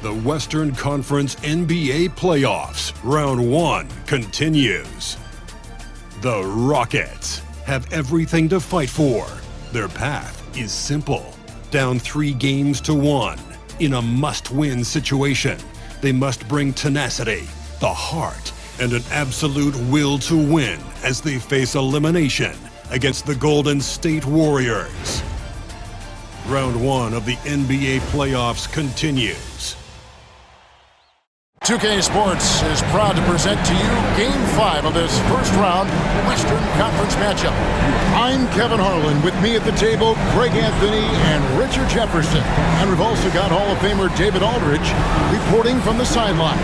The Western Conference NBA Playoffs, Round 1 continues. The Rockets have everything to fight for. Their path is simple. Down 3-1 in a must-win situation. They must bring tenacity, the heart, and an absolute will to win as they face elimination against the Golden State Warriors. Round 1 of the NBA Playoffs continues. 2K Sports is proud to present to you Game 5 of this first-round Western Conference matchup. I'm Kevin Harlan. With me at the table, Greg Anthony and Richard Jefferson. And we've also got Hall of Famer David Aldridge reporting from the sideline.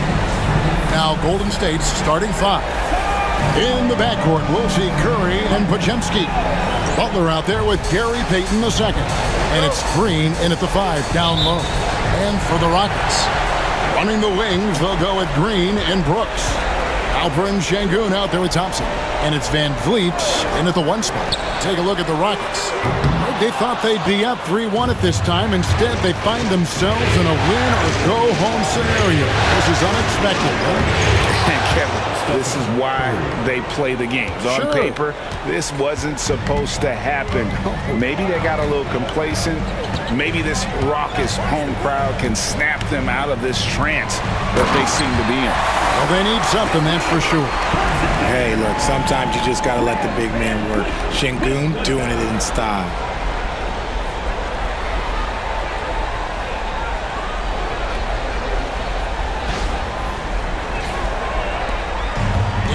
Now Golden State's starting 5. In the backcourt, we'll see Curry and Podziemski. Butler out there with Gary Payton II. And it's Green in at the 5, down low. And for the Rockets, running the wings, they'll go with Green and Brooks. Alperen Sengun out there with Thompson. And it's Van Vliet in at the 1 spot. Take a look at the Rockets. They thought they'd be up 3-1 at this time. Instead, they find themselves in a win-or-go-home scenario. This is unexpected, Kevin, this is why they play the games. On paper, this wasn't supposed to happen. Maybe they got a little complacent. Maybe this raucous home crowd can snap them out of this trance that they seem to be in. Well, they need something, that's for sure. Hey, look, sometimes you just got to let the big man work. Sengun doing it in style.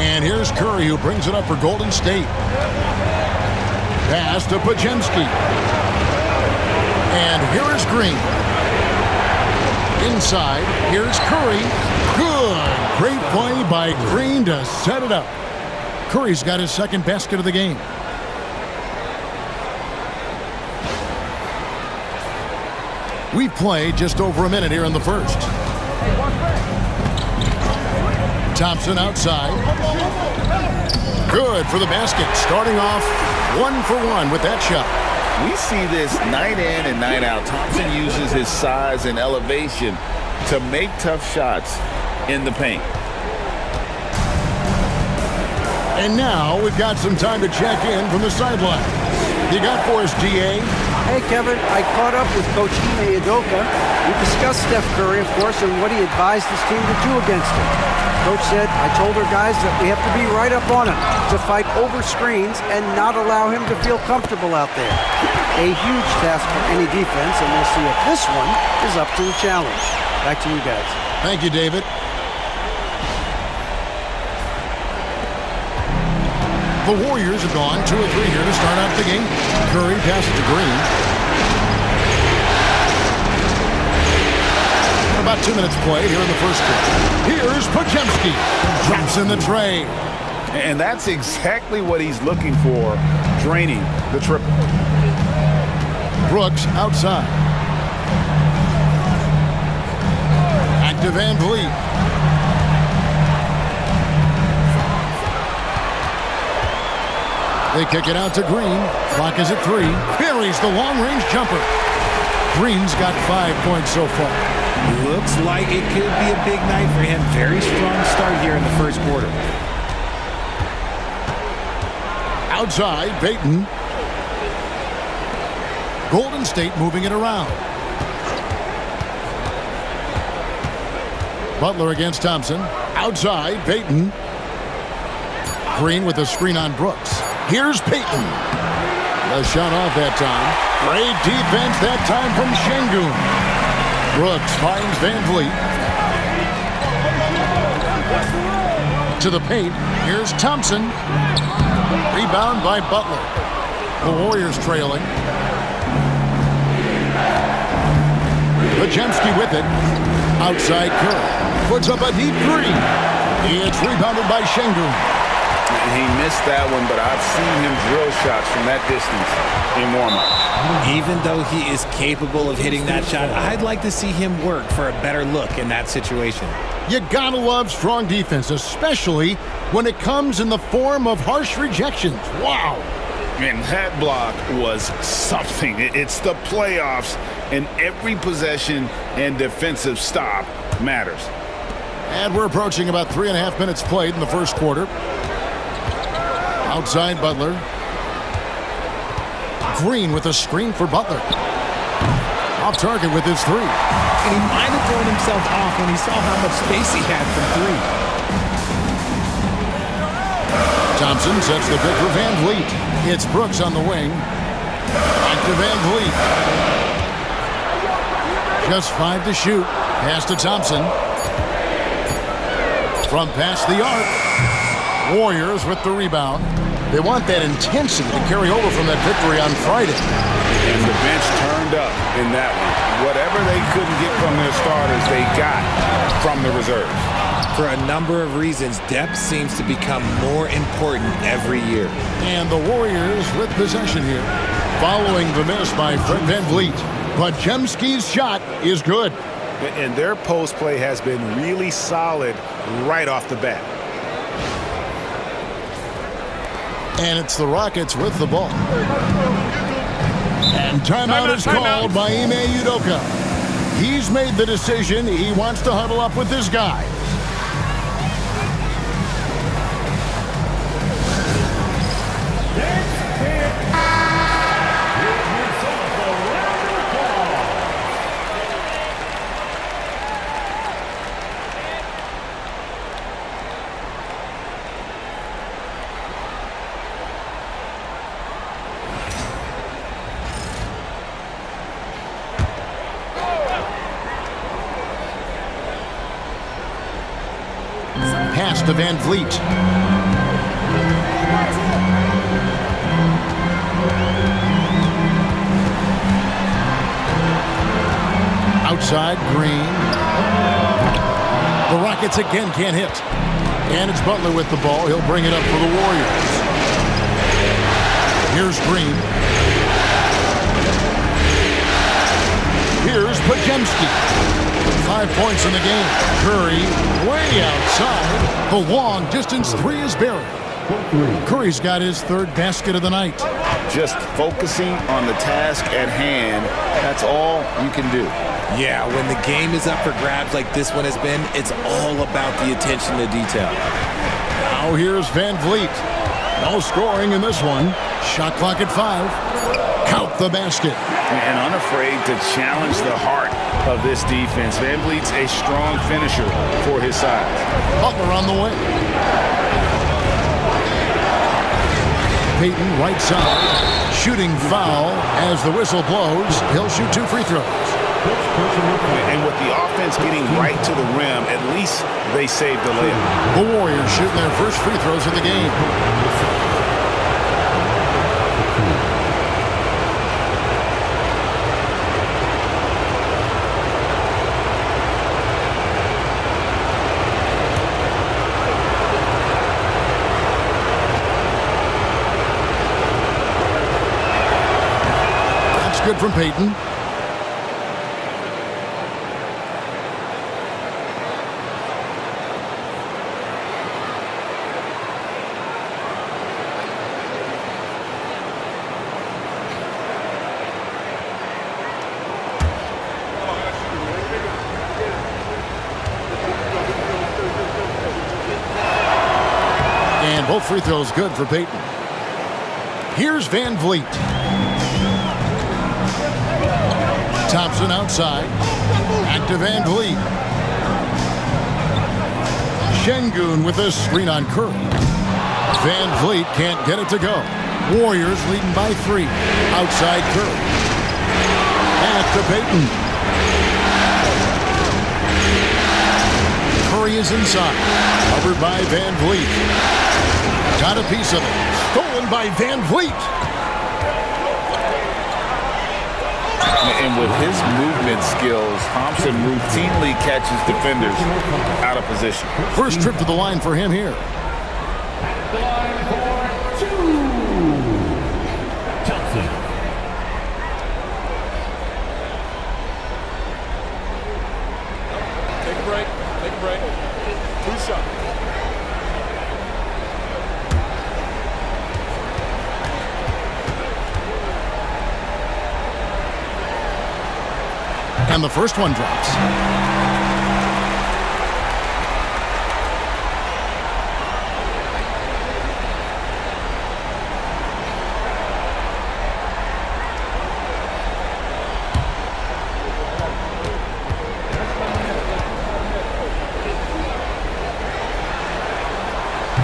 And here's Curry, who brings it up for Golden State. Pass to Podziemski. And here is Green. Inside, here's Curry. Good. Great play by Green to set it up. Curry's got his second basket of the game. We play just over a minute here in the first. Thompson outside. Good for the basket. Starting off 1 for 1 with that shot. We see this night in and night out. Thompson uses his size and elevation to make tough shots in the paint. And now we've got some time to check in from the sideline. You got for us, DA? Hey, Kevin, I caught up with Coach Ime Udoka. We discussed Steph Curry, of course, and what he advised his team to do against him. Coach said, I told our guys that we have to be right up on him to fight over screens and not allow him to feel comfortable out there. A huge task for any defense, and we'll see if this one is up to the challenge. Back to you guys. Thank you, David. The Warriors have gone 2 or 3 here to start out the game. Curry passes to Green. About 2 minutes played here in the first quarter. Here's Podziemski. Drops in the tray. And that's exactly what he's looking for, draining the triple. Brooks outside. Back to Van Vliet. They kick it out to Green. Clock is at 3. Buries the long-range jumper. Green's got 5 points so far. Looks like it could be a big night for him. Very strong start here in the first quarter. Outside, Payton. Golden State moving it around. Butler against Thompson. Outside, Payton. Green with a screen on Brooks. Here's Payton. The shot off that time. Great defense that time from Sengun. Brooks finds Van Vliet. To the paint. Here's Thompson. Rebound by Butler. The Warriors trailing. Podziemski with it. Outside Curry. Puts up a deep 3. It's rebounded by Sengun. He missed that one, but I've seen him drill shots from that distance in warm-up. Even though he is capable of hitting that shot, I'd like to see him work for a better look in that situation. You gotta love strong defense, especially when it comes in the form of harsh rejections. Wow. And that block was something. It's the playoffs. and every possession and defensive stop matters. And we're approaching about 3.5 minutes played in the first quarter. Outside Butler. Green with a screen for Butler. Off target with his three. And he might have thrown himself off when he saw how much space he had from three. Thompson sets the pick for Van Vliet. It's Brooks on the wing. Back to Van Vliet. Just 5 to shoot. Pass to Thompson. From past the arc. Warriors with the rebound. They want that intensity to carry over from that victory on Friday. And the bench turned up in that one. Whatever they couldn't get from their starters, they got from the reserves. For a number of reasons, depth seems to become more important every year. And the Warriors with possession here. Following the miss by Fred Van Vliet. But Jemski's shot is good. And their post play has been really solid right off the bat. And it's the Rockets with the ball. And timeout is called by Ime Udoka. He's made the decision. He wants to huddle up with his guys. Pass to Van Vliet. Outside, Green. The Rockets again can't hit. And it's Butler with the ball. He'll bring it up for the Warriors. Here's Green. Here's Podziemski. 5 points in the game. Curry way outside. The long distance three is buried. Curry's got his third basket of the night. Just focusing on the task at hand, that's all you can do. Yeah, when the game is up for grabs like this one has been, it's all about the attention to detail. Now here's Van Vliet. No scoring in this one. Shot clock at 5. Count the basket. And unafraid to challenge the heart of this defense. Van Vliet's a strong finisher for his size. Butler on the way. Payton right side. Shooting foul as the whistle blows. He'll shoot 2 free throws. And with the offense getting right to the rim, at least they saved the layup. The Warriors shooting their first free throws of the game. That's good from Payton. And both free throws good for Payton. Here's Van Vliet. Thompson outside. Back to Van Vliet. Şengün with a screen on Curry. Van Vliet can't get it to go. Warriors leading by 3. Outside Curry. Back to Payton. Curry is inside. Covered by Van Vliet. Got a piece of it. Stolen by Van Vliet. And with his movement skills, Thompson routinely catches defenders out of position. First trip to the line for him here. Take a break. Take a break. 2 shots. And the first one drops.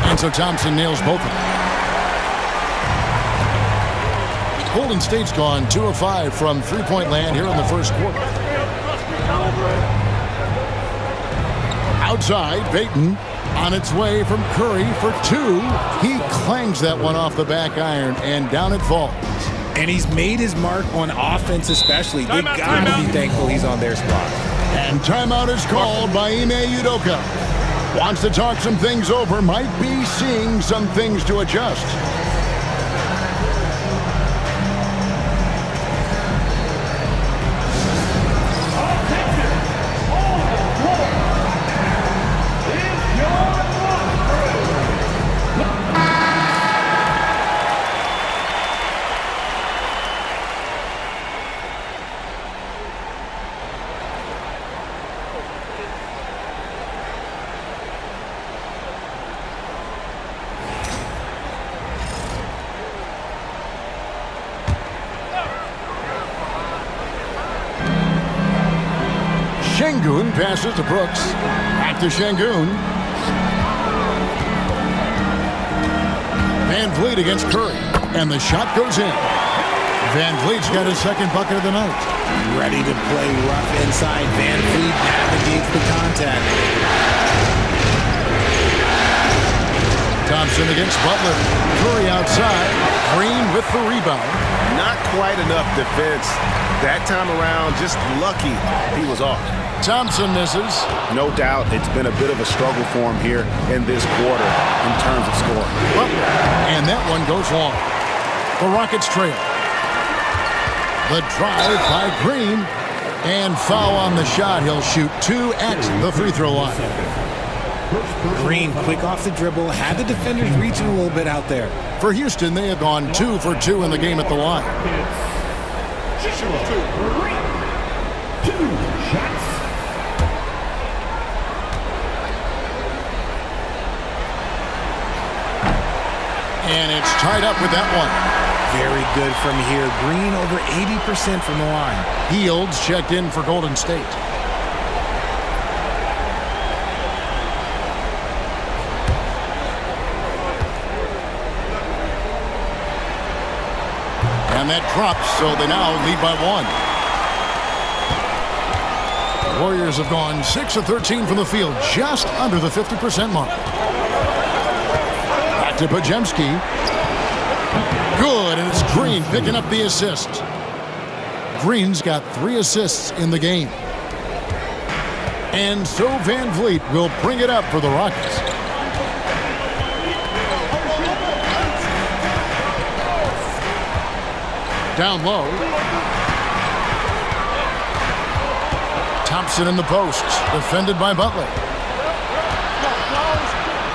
And so Thompson nails both of them. Golden State's gone 2 of 5 from three-point land here in the first quarter. Outside, Payton on its way from Curry for 2. He clangs that one off the back iron, and down it falls. And he's made his mark on offense especially. They got to be thankful he's on their spot. And timeout is called by Ime Udoka. Wants to talk some things over, might be seeing some things to adjust. Şengün passes to Brooks. Back to Şengün. Van Vliet against Curry. And the shot goes in. Van Vliet's got his second bucket of the night. Ready to play rough inside. Van Vliet navigates the contact. Thompson against Butler. Curry outside. Green with the rebound. Not quite enough defense. That time around, just lucky he was off. Thompson misses. No doubt it's been a bit of a struggle for him here in this quarter in terms of scoring. And that one goes long. The Rockets trail. The drive by Green. And foul on the shot. He'll shoot 2 at the free throw line. Green, quick off the dribble, had the defenders reaching a little bit out there. For Houston, they have gone 2 for 2 in the game at the line. And it's tied up with that one. Very good from here. Green over 80% from the line. Fields checked in for Golden State. And that drops, so they now lead by 1. Warriors have gone 6 of 13 from the field, just under the 50% mark. Back to Podziemski. Good, and it's Green picking up the assist. Green's got 3 assists in the game. And so Van Vliet will bring it up for the Rockets. Down low. Thompson in the post, defended by Butler.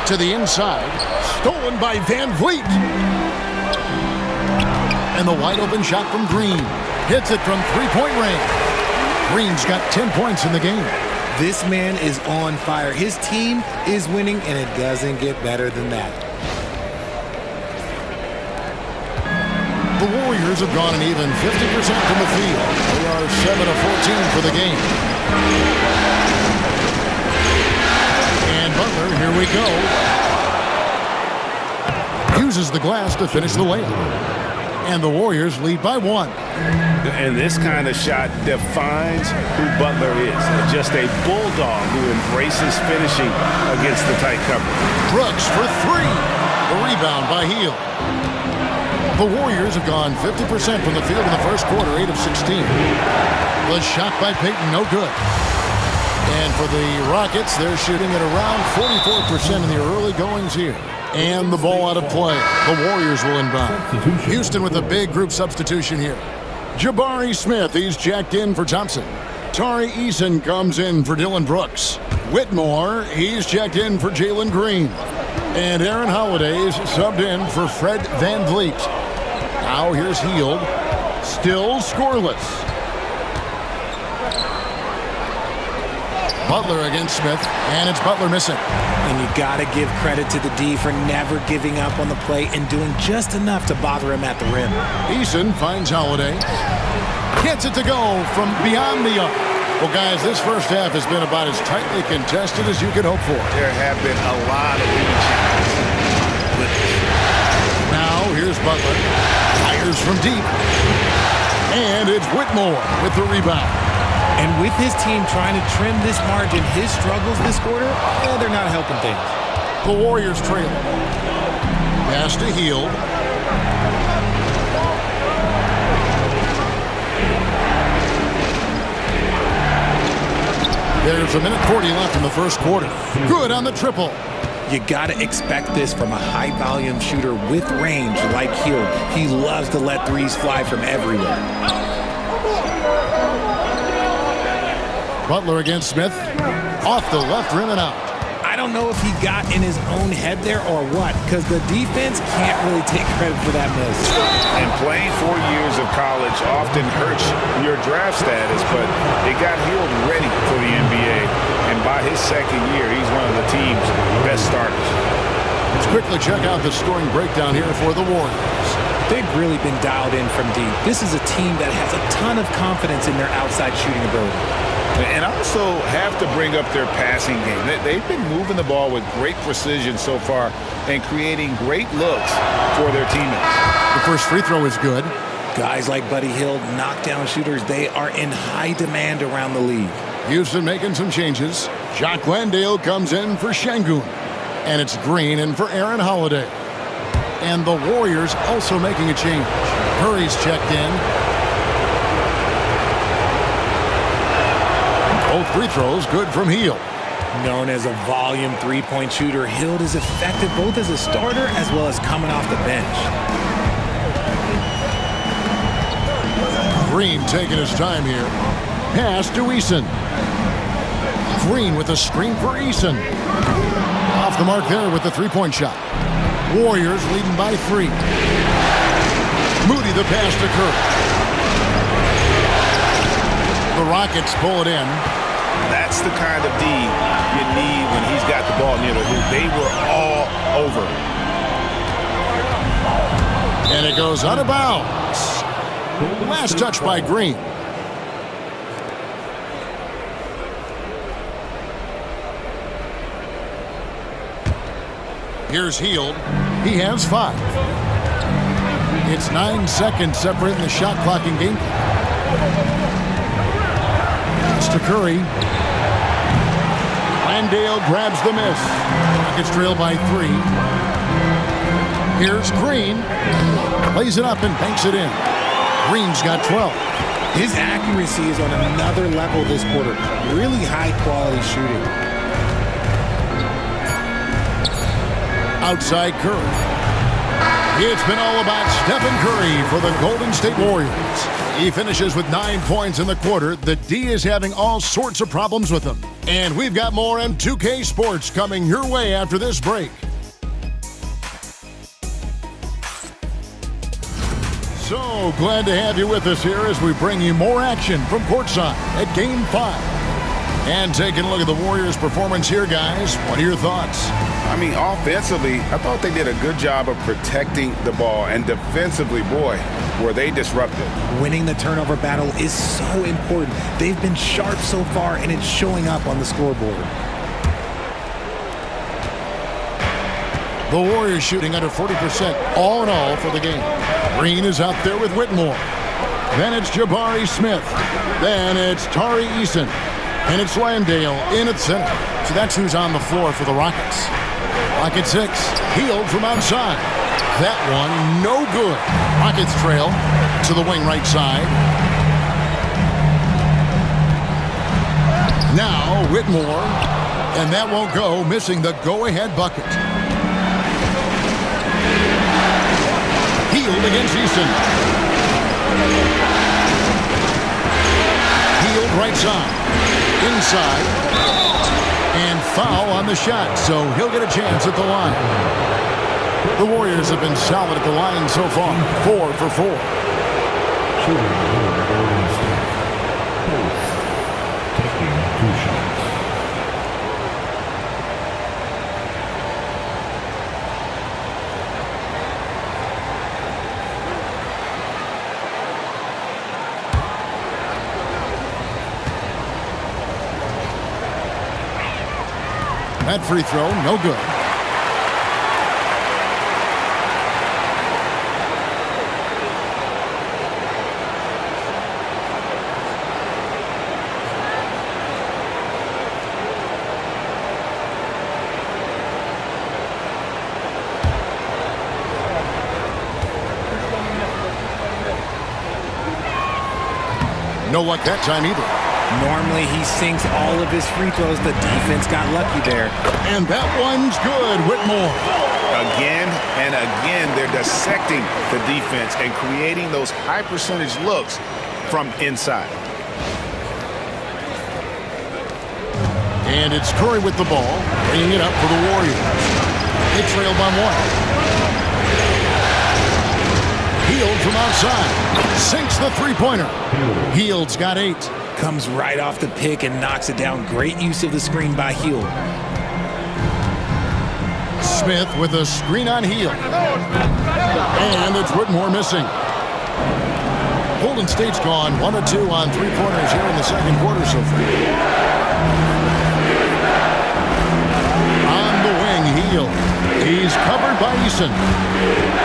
To the inside, stolen by Van Vliet. And the wide open shot from Green. Hits it from three-point range. Green's got 10 points in the game. This man is on fire. His team is winning, and it doesn't get better than that. The Warriors have gone an even 50% from the field. They are 7 of 14 for the game. And Butler, here we go. Uses the glass to finish the layup. And the Warriors lead by 1. And this kind of shot defines who Butler is. Just a bulldog who embraces finishing against the tight cover. Brooks for 3. The rebound by Hield. The Warriors have gone 50% from the field in the first quarter, 8 of 16. The shot by Payton, no good. And for the Rockets, they're shooting at around 44% in the early goings here. And the ball out of play. The Warriors will inbound. Houston with a big group substitution here. Jabari Smith, he's jacked in for Thompson. Tari Eason comes in for Dylan Brooks. Whitmore, he's checked in for Jalen Green. And Aaron Holiday's subbed in for Fred Van Vliet. Now here's Hield. Still scoreless. Butler against Smith, and it's Butler missing. And you got to give credit to the D for never giving up on the play and doing just enough to bother him at the rim. Eason finds Holiday. Gets it to go from beyond the arc. Well, guys, this first half has been about as tightly contested as you could hope for. There have been a lot of lead chances. Now, here's Butler. Fires from deep. And it's Whitmore with the rebound. And with his team trying to trim this margin, his struggles this quarter, they're not helping things. The Warriors trail. Pass to Hield. There's 1:40 left in the first quarter. Good on the triple. You got to expect this from a high-volume shooter with range like Hield. He loves to let threes fly from everywhere. Butler against Smith. Off the left rim and out. I don't know if he got in his own head there or what, because the defense can't really take credit for that miss. And playing 4 years of college often hurts your draft status, but it got Hield ready for the NBA. And by his second year, he's one of the team's best starters. Let's quickly check out the scoring breakdown here for the Warriors. They've really been dialed in from deep. This is a team that has a ton of confidence in their outside shooting ability. And also have to bring up their passing game. They've been moving the ball with great precision so far and creating great looks for their teammates. The first free throw is good. Guys like Buddy Hield, knockdown shooters, they are in high demand around the league. Houston making some changes. Jock Landale comes in for Şengün. And it's Green in for Aaron Holiday. And the Warriors also making a change. Curry's checked in. Both free throws good from Hield. Known as a volume three-point shooter, Hield is effective both as a starter as well as coming off the bench. Green taking his time here. Pass to Eason. Green with a screen for Eason. Off the mark there with the three-point shot. Warriors leading by 3. Moody the pass to Curry. The Rockets pull it in. That's the kind of D you need when he's got the ball near the hoop. They were all over. And it goes out of bounds. Last touch by Green. Here's Hield. He has 5. It's 9 seconds separating the shot clock and game clock. To Curry. Landale grabs the miss. Rockets trail by 3. Here's Green. Plays it up and banks it in. Green's got 12. His accuracy is on another level this quarter. Really high quality shooting. Outside Curry. It's been all about Stephen Curry for the Golden State Warriors. He finishes with 9 points in the quarter. The D is having all sorts of problems with him. And we've got more M2K Sports coming your way after this break. So glad to have you with us here as we bring you more action from courtside at Game 5. And taking a look at the Warriors' performance here, guys. What are your thoughts? I mean, offensively, I thought they did a good job of protecting the ball. And defensively, boy, were they disruptive. Winning the turnover battle is so important. They've been sharp so far, and it's showing up on the scoreboard. The Warriors shooting under 40% all in all for the game. Green is out there with Whitmore. Then it's Jabari Smith. Then it's Tari Eason. And it's Landale in at center. So that's who's on the floor for the Rockets. Rocket 6, Hield from outside. That one, no good. Rockets trail to the wing right side. Now Whitmore, and that won't go, missing the go-ahead bucket. Hield against Eason. Hield right side. Inside. And foul on the shot, so he'll get a chance at the line. The Warriors have been solid at the line so far. 4 for 4. That free throw, no good. No luck that time either. Normally he sinks all of his free throws. The defense got lucky there. And that one's good, Whitmore. Again and again, they're dissecting the defense and creating those high percentage looks from inside. And it's Curry with the ball, bringing it up for the Warriors. They trail by one. Hield from outside. Sinks the three-pointer. Hield's got 8. Comes right off the pick and knocks it down. Great use of the screen by Hield. Smith with a screen on Hield. And it's Whitmore missing. Golden State's gone 1 of 2 on three-pointers here in the second quarter so far. On the wing, Hield. He's covered by Eason.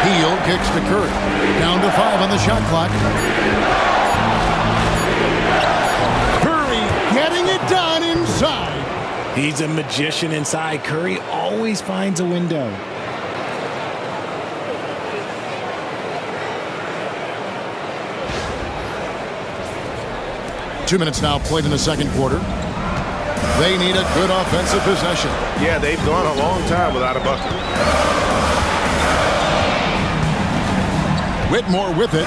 Hield kicks to Curry. Down to 5 on the shot clock. Curry getting it done inside. He's a magician inside. Curry always finds a window. Two minutes now played in the second quarter. They need a good offensive possession. Yeah, they've gone a long time without a bucket. Whitmore with it.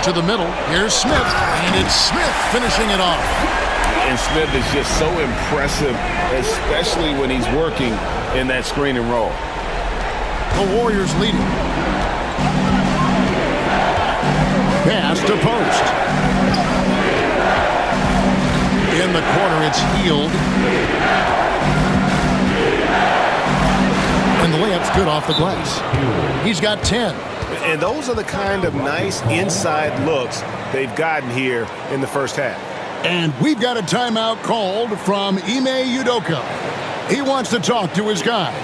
To the middle. Here's Smith. And it's Smith finishing it off. And Smith is just so impressive, especially when he's working in that screen and roll. The Warriors leading. Pass to post. In the corner, it's Hield. And the layup's good off the glass. He's got 10. And those are the kind of nice inside looks they've gotten here in the first half. And we've got a timeout called from Ime Udoka. He wants to talk to his guys.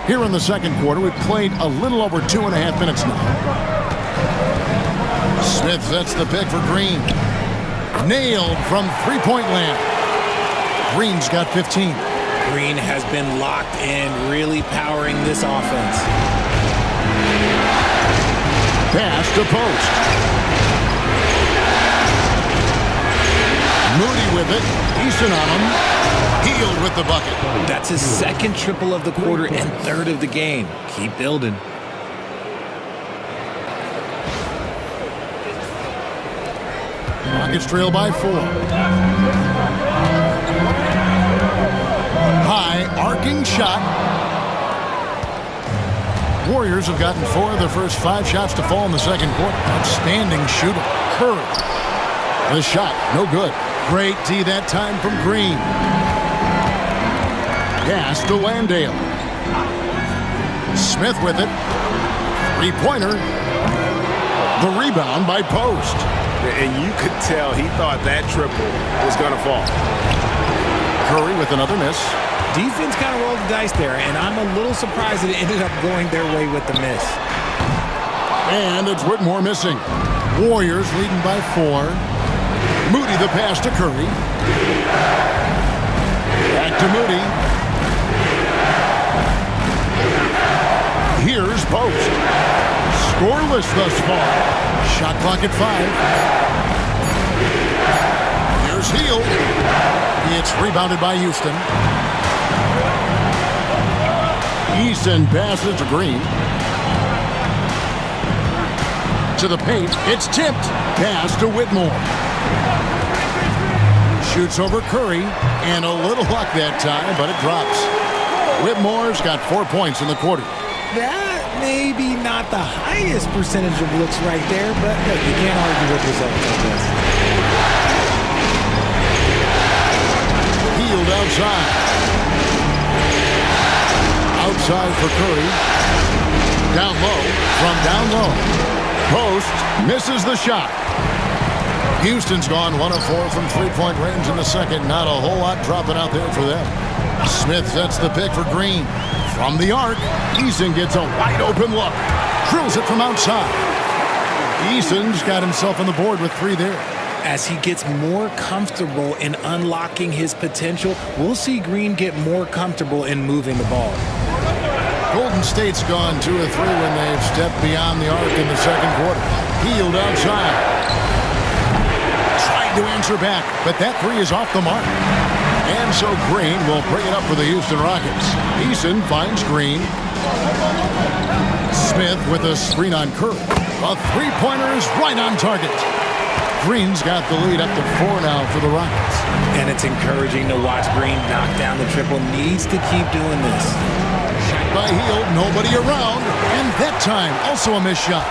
Here in the second quarter, we've played a little over 2.5 minutes now. Smith sets the pick for Green. Nailed from three-point land. Green's got 15. Green has been locked in, really powering this offense. Pass to post. Moody with it. Eason on him. Hield with the bucket. That's his second triple of the quarter and third of the game. Keep building. Rockets trail by 4. High arcing shot. Warriors have gotten 4 of their first 5 shots to fall in the second quarter. Outstanding shooter. Curry. The shot, no good. Great D that time from Green. Pass to Landale. Smith with it. Three-pointer. The rebound by Post. And you could tell he thought that triple was going to fall. Curry with another miss. Defense kind of rolled the dice there, and I'm a little surprised that it ended up going their way with the miss. And it's Whitmore missing. Warriors leading by 4. Moody the pass to Curry. Back to Moody. Here's Post. Scoreless thus far. Shot clock at 5. Here's Hield. It's rebounded by Houston. Eason passes to Green. To the paint. It's tipped. Pass to Whitmore. Shoots over Curry. And a little luck that time, but it drops. Whitmore's got 4 points in the quarter. Maybe not the highest percentage of looks right there, but look, you can't argue with results like this. Healed outside. Outside for Curry. Down low. From down low. Post misses the shot. Houston's gone 1 of 4 from three-point range in the second. Not a whole lot dropping out there for them. Smith sets the pick for Green. From the arc, Eason gets a wide-open look. Drills it from outside. Eason's got himself on the board with 3 there. As he gets more comfortable in unlocking his potential, we'll see Green get more comfortable in moving the ball. Golden State's gone 2 of 3 when they've stepped beyond the arc in the second quarter. Healed outside. Tried to answer back, but that 3 is off the mark. And so Green will bring it up for the Houston Rockets. Eason finds Green. Smith with a screen on Curry. A three-pointer is right on target. Green's got the lead up to 4 now for the Rockets. And it's encouraging to watch Green knock down the triple. Needs to keep doing this. Shot by Hield, nobody around. And that time, also a missed shot.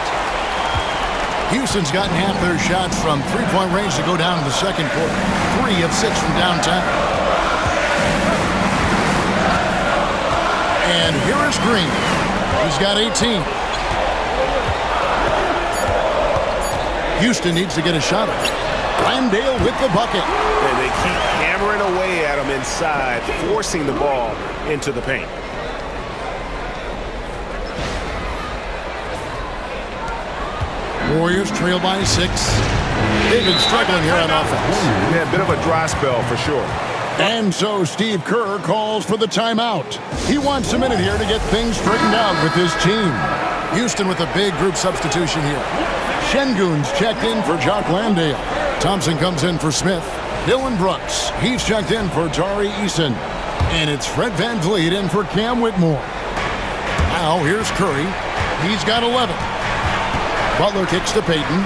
Houston's gotten half their shots from three-point range to go down in the second quarter. 3 of 6 from downtown. And here is Green. He's got 18. Houston needs to get a shot at it. Landale with the bucket. And they keep hammering away at him inside, forcing the ball into the paint. Warriors trail by 6. They've been struggling here on offense. Yeah, a bit of a dry spell for sure. And so Steve Kerr calls for the timeout. He wants a minute here to get things straightened out with his team. Houston with a big group substitution here. Şengün's checked in for Jock Landale. Thompson comes in for Smith. Dylan Brooks, he's checked in for Tari Eason. And it's Fred VanVleet in for Cam Whitmore. Now here's Curry. He's got 11. Butler kicks to Payton.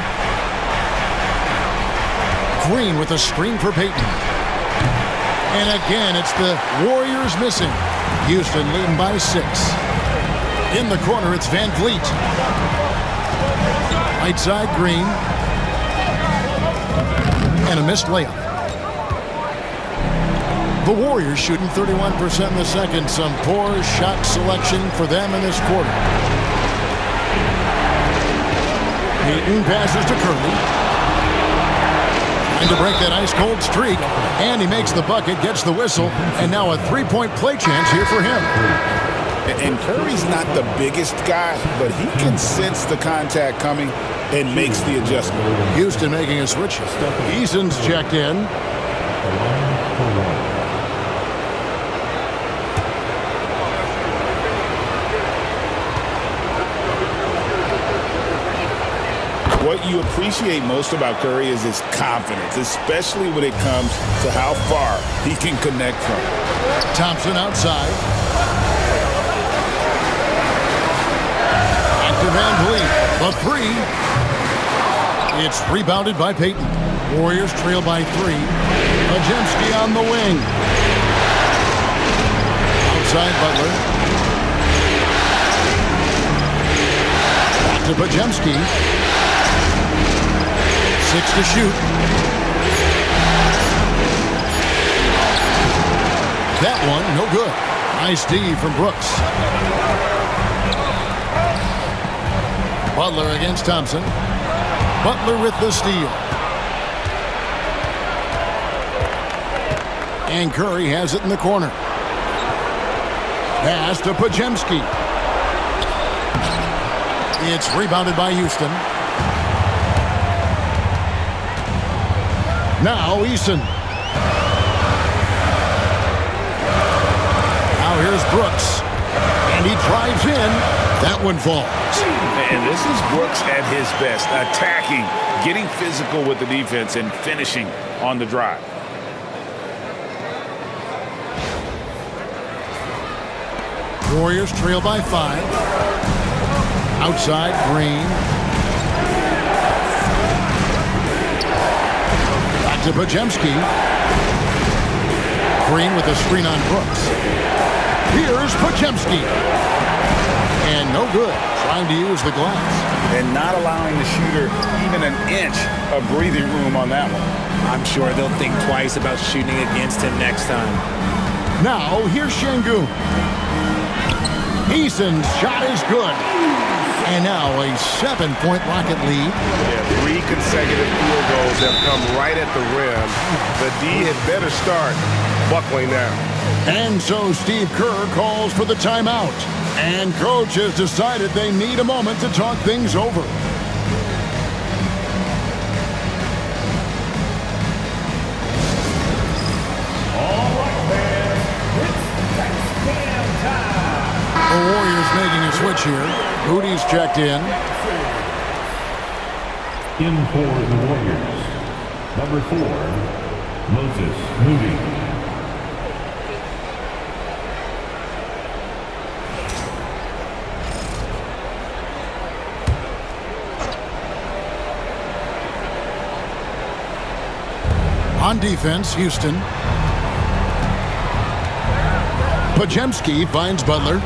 Green with a screen for Payton. And again, it's the Warriors missing. Houston leading by 6. In the corner, it's VanVleet. Right side, Green. And a missed layup. The Warriors shooting 31% in the second. Some poor shot selection for them in this quarter. Payton passes to Curry. Trying to break that ice-cold streak. And he makes the bucket, gets the whistle, and now a three-point play chance here for him. And Curry's not the biggest guy, but he can sense the contact coming and makes the adjustment. Houston making a switch. Eason's checked in. What you appreciate most about Curry is his confidence, especially when it comes to how far he can connect from. Thompson outside. Back to VanVleet. The 3. It's rebounded by Payton. Warriors trail by 3. Podziemski on the wing. Outside Butler. Back to Podziemski. 6 to shoot. That one, no good. Nice D from Brooks. Butler against Thompson. Butler with the steal. And Curry has it in the corner. Pass to Podziemski. It's rebounded by Houston. Now Eason. Now here's Brooks. And he drives in. That one falls. And this is Brooks at his best, attacking, getting physical with the defense, and finishing on the drive. Warriors trail by 5. Outside, Green. Back to Podziemski. Green with a screen on Brooks. Here's Podziemski. And no good, trying to use the glass. And not allowing the shooter even an inch of breathing room on that one. I'm sure they'll think twice about shooting against him next time. Now, here's Şengün. Eason's shot is good. And now a 7-point Rocket lead. Yeah, 3 consecutive field goals have come right at the rim. The D had better start buckling down. And so Steve Kerr calls for the timeout. And coach has decided they need a moment to talk things over. The Warriors making a switch here. Moody's checked in. In for the Warriors, number 4, Moses Moody. On defense, Houston. Podziemski finds Butler.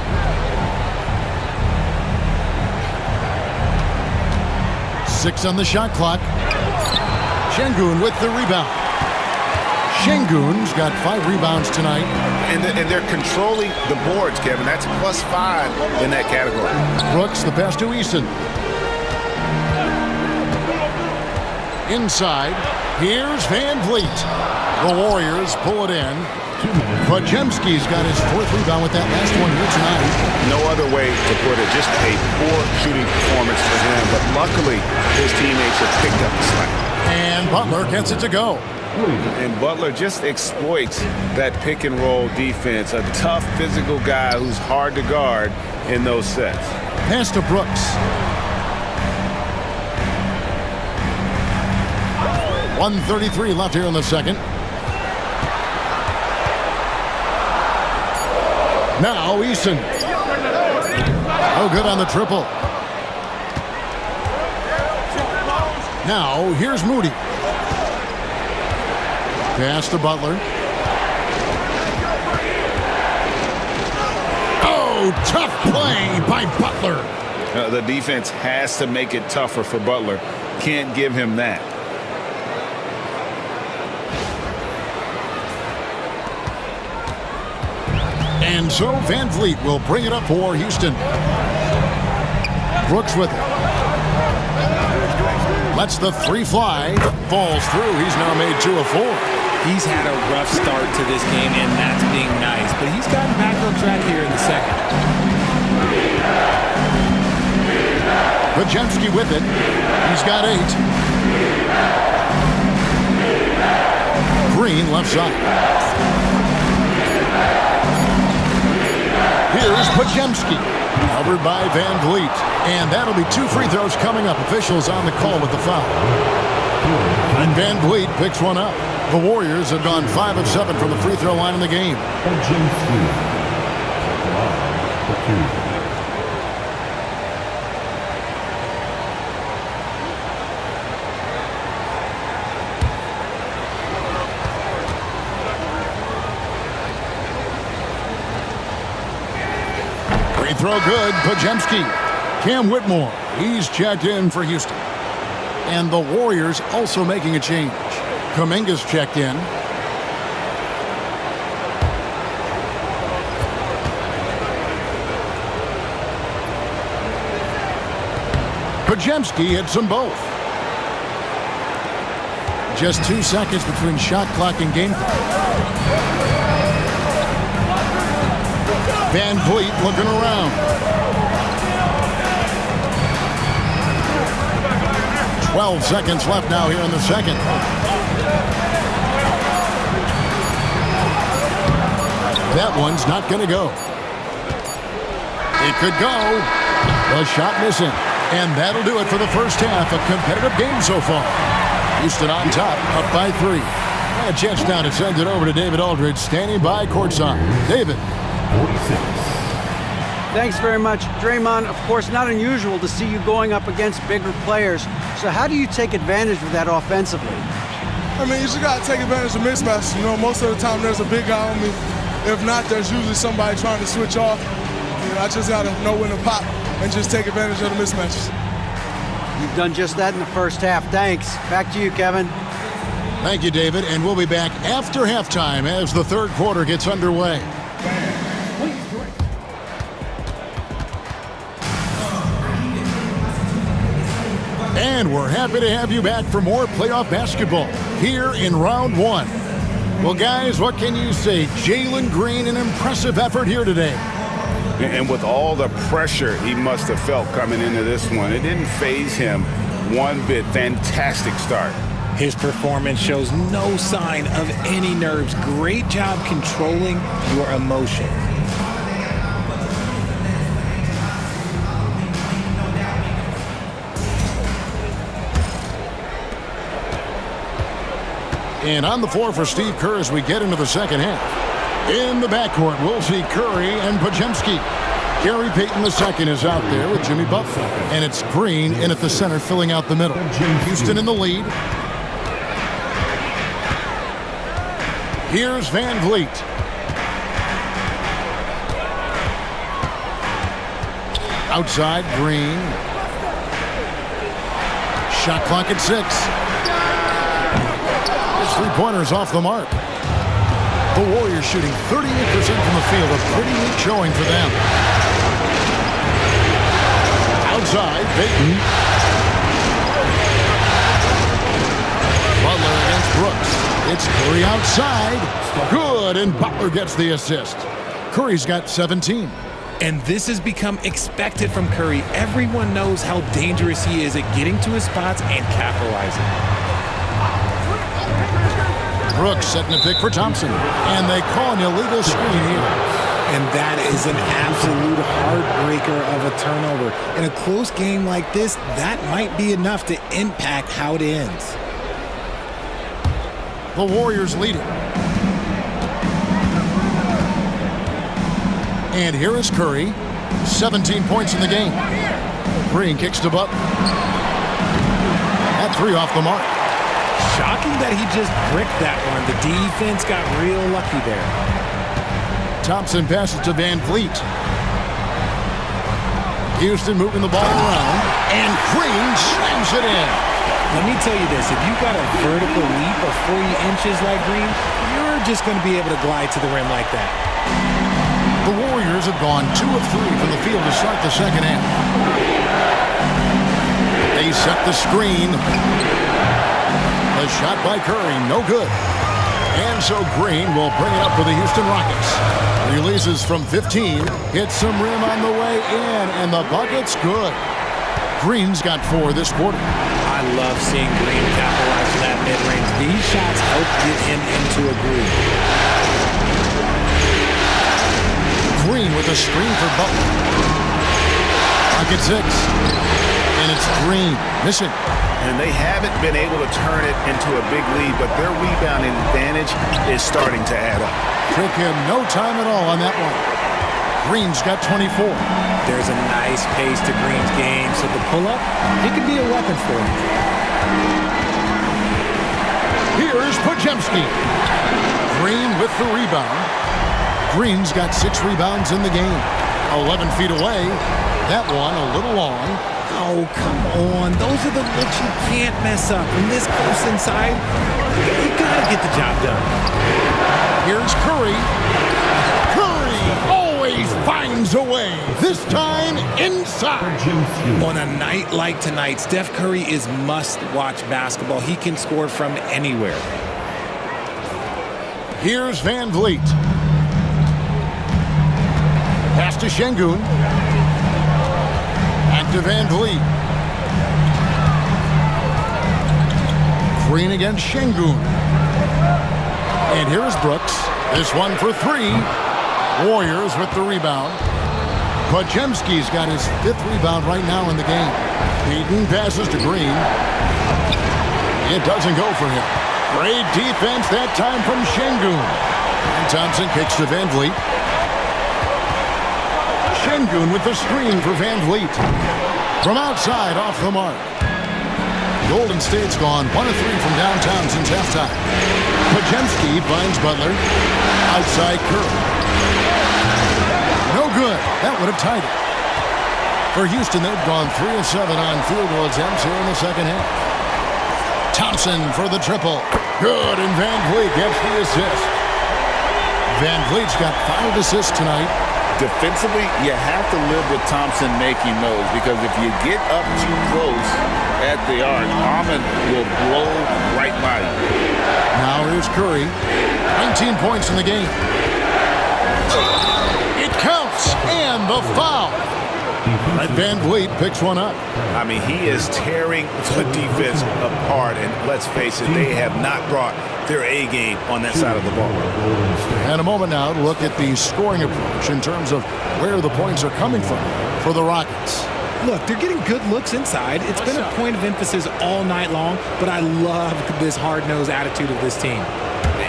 Six on the shot clock. Şengün with the rebound. Şengün's got 5 rebounds tonight. And they're controlling the boards, Kevin. That's +5 in that category. Brooks, the pass to Eason. Inside, here's Van Vliet. The Warriors pull it in. Podziemski's got his 4th rebound with that last one here tonight. No other way to put it. Just a poor shooting performance for him. But luckily, his teammates have picked up the slack. And Butler gets it to go. And Butler just exploits that pick and roll defense. A tough physical guy who's hard to guard in those sets. Pass to Brooks. 1:33 left here in the second. Now Eason. Oh, good on the triple. Now here's Moody. Pass to Butler. Oh, tough play by Butler. The defense has to make it tougher for Butler. Can't give him that. And so Van Vliet will bring it up for Houston. Brooks with it. Lets the 3 fly. Falls through. He's now made 2 of 4. He's had a rough start to this game, and that's being nice. But he's gotten back on track here in the second. Podziemski with it. He's got 8. Green left side. Here's Podziemski. Covered by Van Vliet. And that'll be 2 free throws coming up. Officials on the call with the foul. And Van Vliet picks one up. The Warriors have gone 5 of 7 from the free throw line in the game. Free throw good. Podziemski. Cam Whitmore. He's checked in for Houston. And the Warriors also making a change. Kuminga's checked in. Podziemski hits them both. Just 2 seconds between shot clock and game clock. Van Vliet looking around. 12 seconds left now here in the second. That one's not going to go. It could go. The shot missing. And that'll do it for the first half. A competitive game so far. Houston on top, up by 3. And a chance now to send it over to David Aldridge, standing by courtside. David. 46. Thanks very much, Draymond. Of course, not unusual to see you going up against bigger players. So how do you take advantage of that offensively? I mean, you just got to take advantage of mismatches. You know, most of the time there's a big guy on me. If not, there's usually somebody trying to switch off. You know, I just got to know when to pop and just take advantage of the mismatches. You've done just that in the first half. Thanks. Back to you, Kevin. Thank you, David, and we'll be back after halftime as the third quarter gets underway. And we're happy to have you back for more playoff basketball here in round one. Well, guys, what can you say? Jalen Green, an impressive effort here today. And with all the pressure he must have felt coming into this one, it didn't faze him one bit. Fantastic start. His performance shows no sign of any nerves. Great job controlling your emotion. And on the floor for Steve Kerr as we get into the second half. In the backcourt, we'll see Curry and Podziemski. Gary Payton II is out there with Jimmy Butler. And it's Green in at the center, filling out the middle. Houston in the lead. Here's Van Vliet. Outside, Green. Shot clock at 6. His three-pointer's off the mark. The Warriors shooting 38% from the field. A pretty weak showing for them. Outside, Payton. Butler against Brooks. It's Curry outside. Good, and Butler gets the assist. Curry's got 17. And this has become expected from Curry. Everyone knows how dangerous he is at getting to his spots and capitalizing. Brooks setting a pick for Thompson. And they call an illegal screen here. And that is an absolute heartbreaker of a turnover. In a close game like this, that might be enough to impact how it ends. The Warriors lead it. And here is Curry. 17 points in the game. Green kicks to Butler. That three off the mark. Shocking that he just bricked that one. The defense got real lucky there. Thompson passes to Van Vliet. Houston moving the ball around. And Green slams it in. Let me tell you this, if you got a vertical leap of 40 inches like Green, you're just going to be able to glide to the rim like that. The Warriors have gone 2 of 3 from the field to start the second half. They set the screen. A shot by Curry, no good. And so Green will bring it up for the Houston Rockets. Releases from 15, hits some rim on the way in, and the bucket's good. Green's got 4 this quarter. I love seeing Green capitalize for that mid-range. These shots help get him into a groove. Green with a screen for Butler. Bucket 6. And it's Green missing. And they haven't been able to turn it into a big lead, but their rebounding advantage is starting to add up. Took him no time at all on that one. Green's got 24. There's a nice pace to Green's game, so the pull-up, it could be a weapon for him. Here's Podziemski. Green with the rebound. Green's got 6 rebounds in the game. 11 feet away. That one a little long. Oh, come on. Those are the looks you can't mess up. From this close inside, you gotta get the job done. Here's Curry. Curry always finds a way. This time inside. On a night like tonight, Steph Curry is must-watch basketball. He can score from anywhere. Here's Van Vliet. Pass to Şengün. Back to Van Vliet. Green against Şengün. And here is Brooks. This one for 3. Warriors with the rebound. Podziemski's got his 5th rebound right now in the game. Payton passes to Green. It doesn't go for him. Great defense that time from Şengün. And Thompson kicks to Van Vliet. Şengün with the screen for Van Vliet. From outside, off the mark. Golden State's gone 1 of 3 from downtown since halftime. Podziemski finds Butler. Outside Curry. No good. That would have tied it. For Houston, they've gone 3 of 7 on field goal attempts here in the second half. Thompson for the triple. Good, and Van Vliet gets the assist. Van Vliet's got 5 assists tonight. Defensively, you have to live with Thompson making those, because if you get up too close at the arc, Ahmed will blow right by you. Now here's Curry. 19 points in the game. It counts, and the foul. Van Vliet picks one up. I mean, he is tearing the defense apart, and let's face it, they have not brought their A game on that side of the ball. And a moment now to look at the scoring approach in terms of where the points are coming from for the Rockets. Look, they're getting good looks inside. It's been a point of emphasis all night long, but I love this hard-nosed attitude of this team.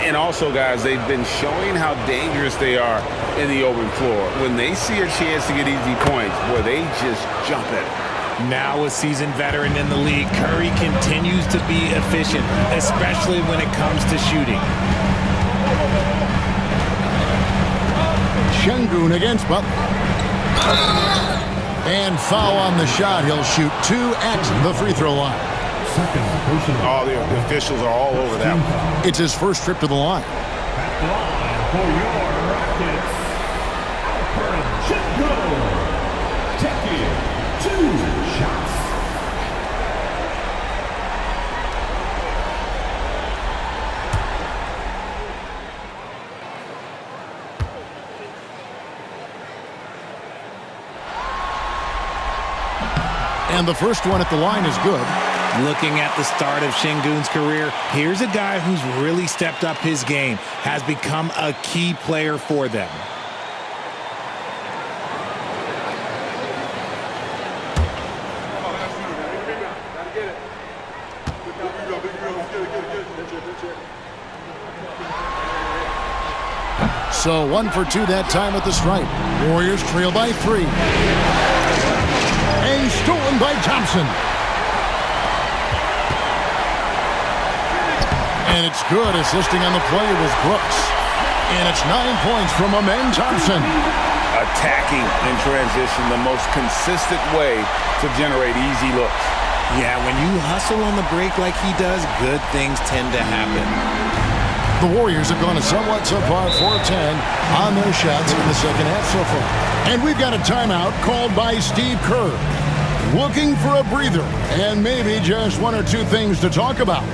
And also, guys, they've been showing how dangerous they are in the open floor. When they see a chance to get easy points, boy, they just jump at it. Now a seasoned veteran in the league, Curry continues to be efficient, especially when it comes to shooting. Şengün against Butler. And foul on the shot. He'll shoot 2 at the free throw line. All the officials are all over that one. It's his first trip to the line. Back line for your Rockets, Şengün, taking 2 shots. And the first one at the line is good. Looking at the start of Şengün's career, here's a guy who's really stepped up his game, has become a key player for them. So 1 for 2 that time at the stripe. Warriors trail by 3. And stolen by Thompson. And it's good. Assisting on the play was Brooks. And it's 9 points from Amen Thompson. Attacking in transition, the most consistent way to generate easy looks. Yeah, when you hustle on the break like he does, good things tend to happen. The Warriors have gone a somewhat subpar 4-10 on their shots in the second half so far. And we've got a timeout called by Steve Kerr. Looking for a breather and maybe just 1 or 2 things to talk about.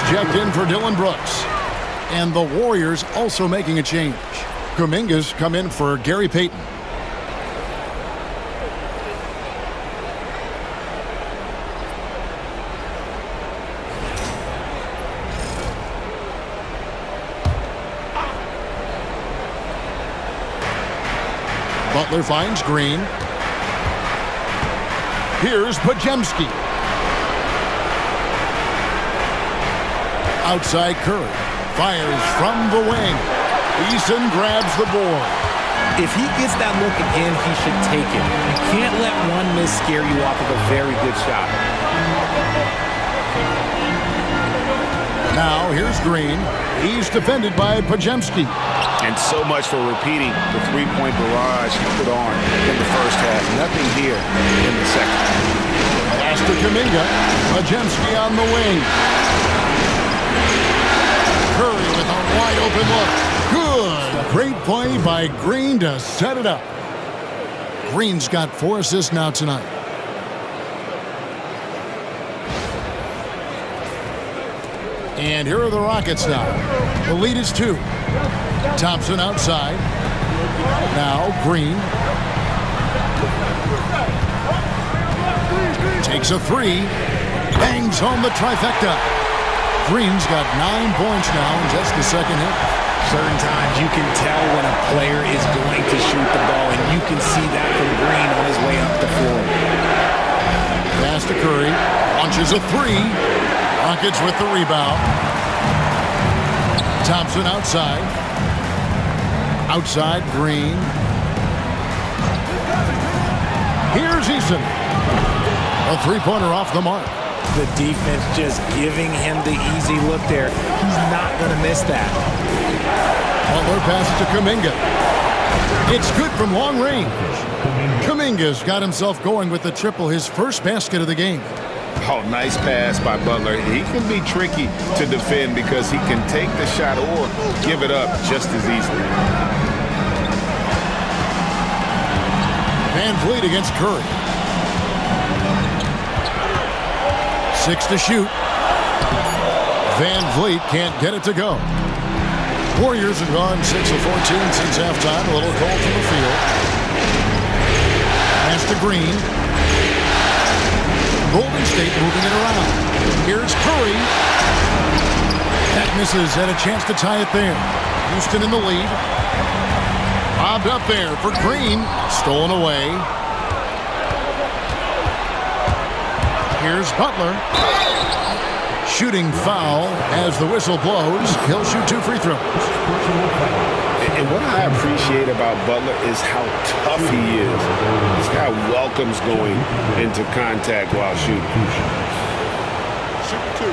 Checked in for Dylan Brooks. And the Warriors also making a change. Kuminga's come in for Gary Payton. Butler finds Green. Here's Podziemski. Outside Curry. Fires from the wing. Eason grabs the board. If he gets that look again, he should take it. You can't let one miss scare you off of a very good shot. Now here's Green. He's defended by Podziemski. And so much for repeating the three-point barrage he put on in the first half. Nothing here in the second. Pass to Kuminga. Majemski on the wing. Curry with a wide open look. Good. Great play by Green to set it up. Green's got 4 assists now tonight. And here are the Rockets now. The lead is 2. Thompson outside. Now Green. Takes a 3. Bangs home the trifecta. Green's got 9 points now in just the second hit. Certain times you can tell when a player is going to shoot the ball, and you can see that from Green on his way up the floor. Pass to Curry. Launches a 3. Rockets with the rebound. Thompson outside. Outside Green. Here's Eason. A 3-pointer off the mark. The defense just giving him the easy look there. He's not going to miss that. Butler passes to Kuminga. It's good from long range. Kuminga's got himself going with the triple, his first basket of the game. Oh, nice pass by Butler. He can be tricky to defend because he can take the shot or give it up just as easily. Van Vliet against Curry. 6 to shoot. Van Vliet can't get it to go. Warriors have gone 6 of 14 since halftime. A little cold from the field. Pass to Green. Golden State moving it around. Here's Curry. That misses. Had a chance to tie it there. Houston in the lead. Bobbed up there for Green. Stolen away. Here's Butler. Shooting foul as the whistle blows. He'll shoot 2 free throws. And what I appreciate about Butler is how tough he is. This guy welcomes going into contact while shooting. Shoot 2.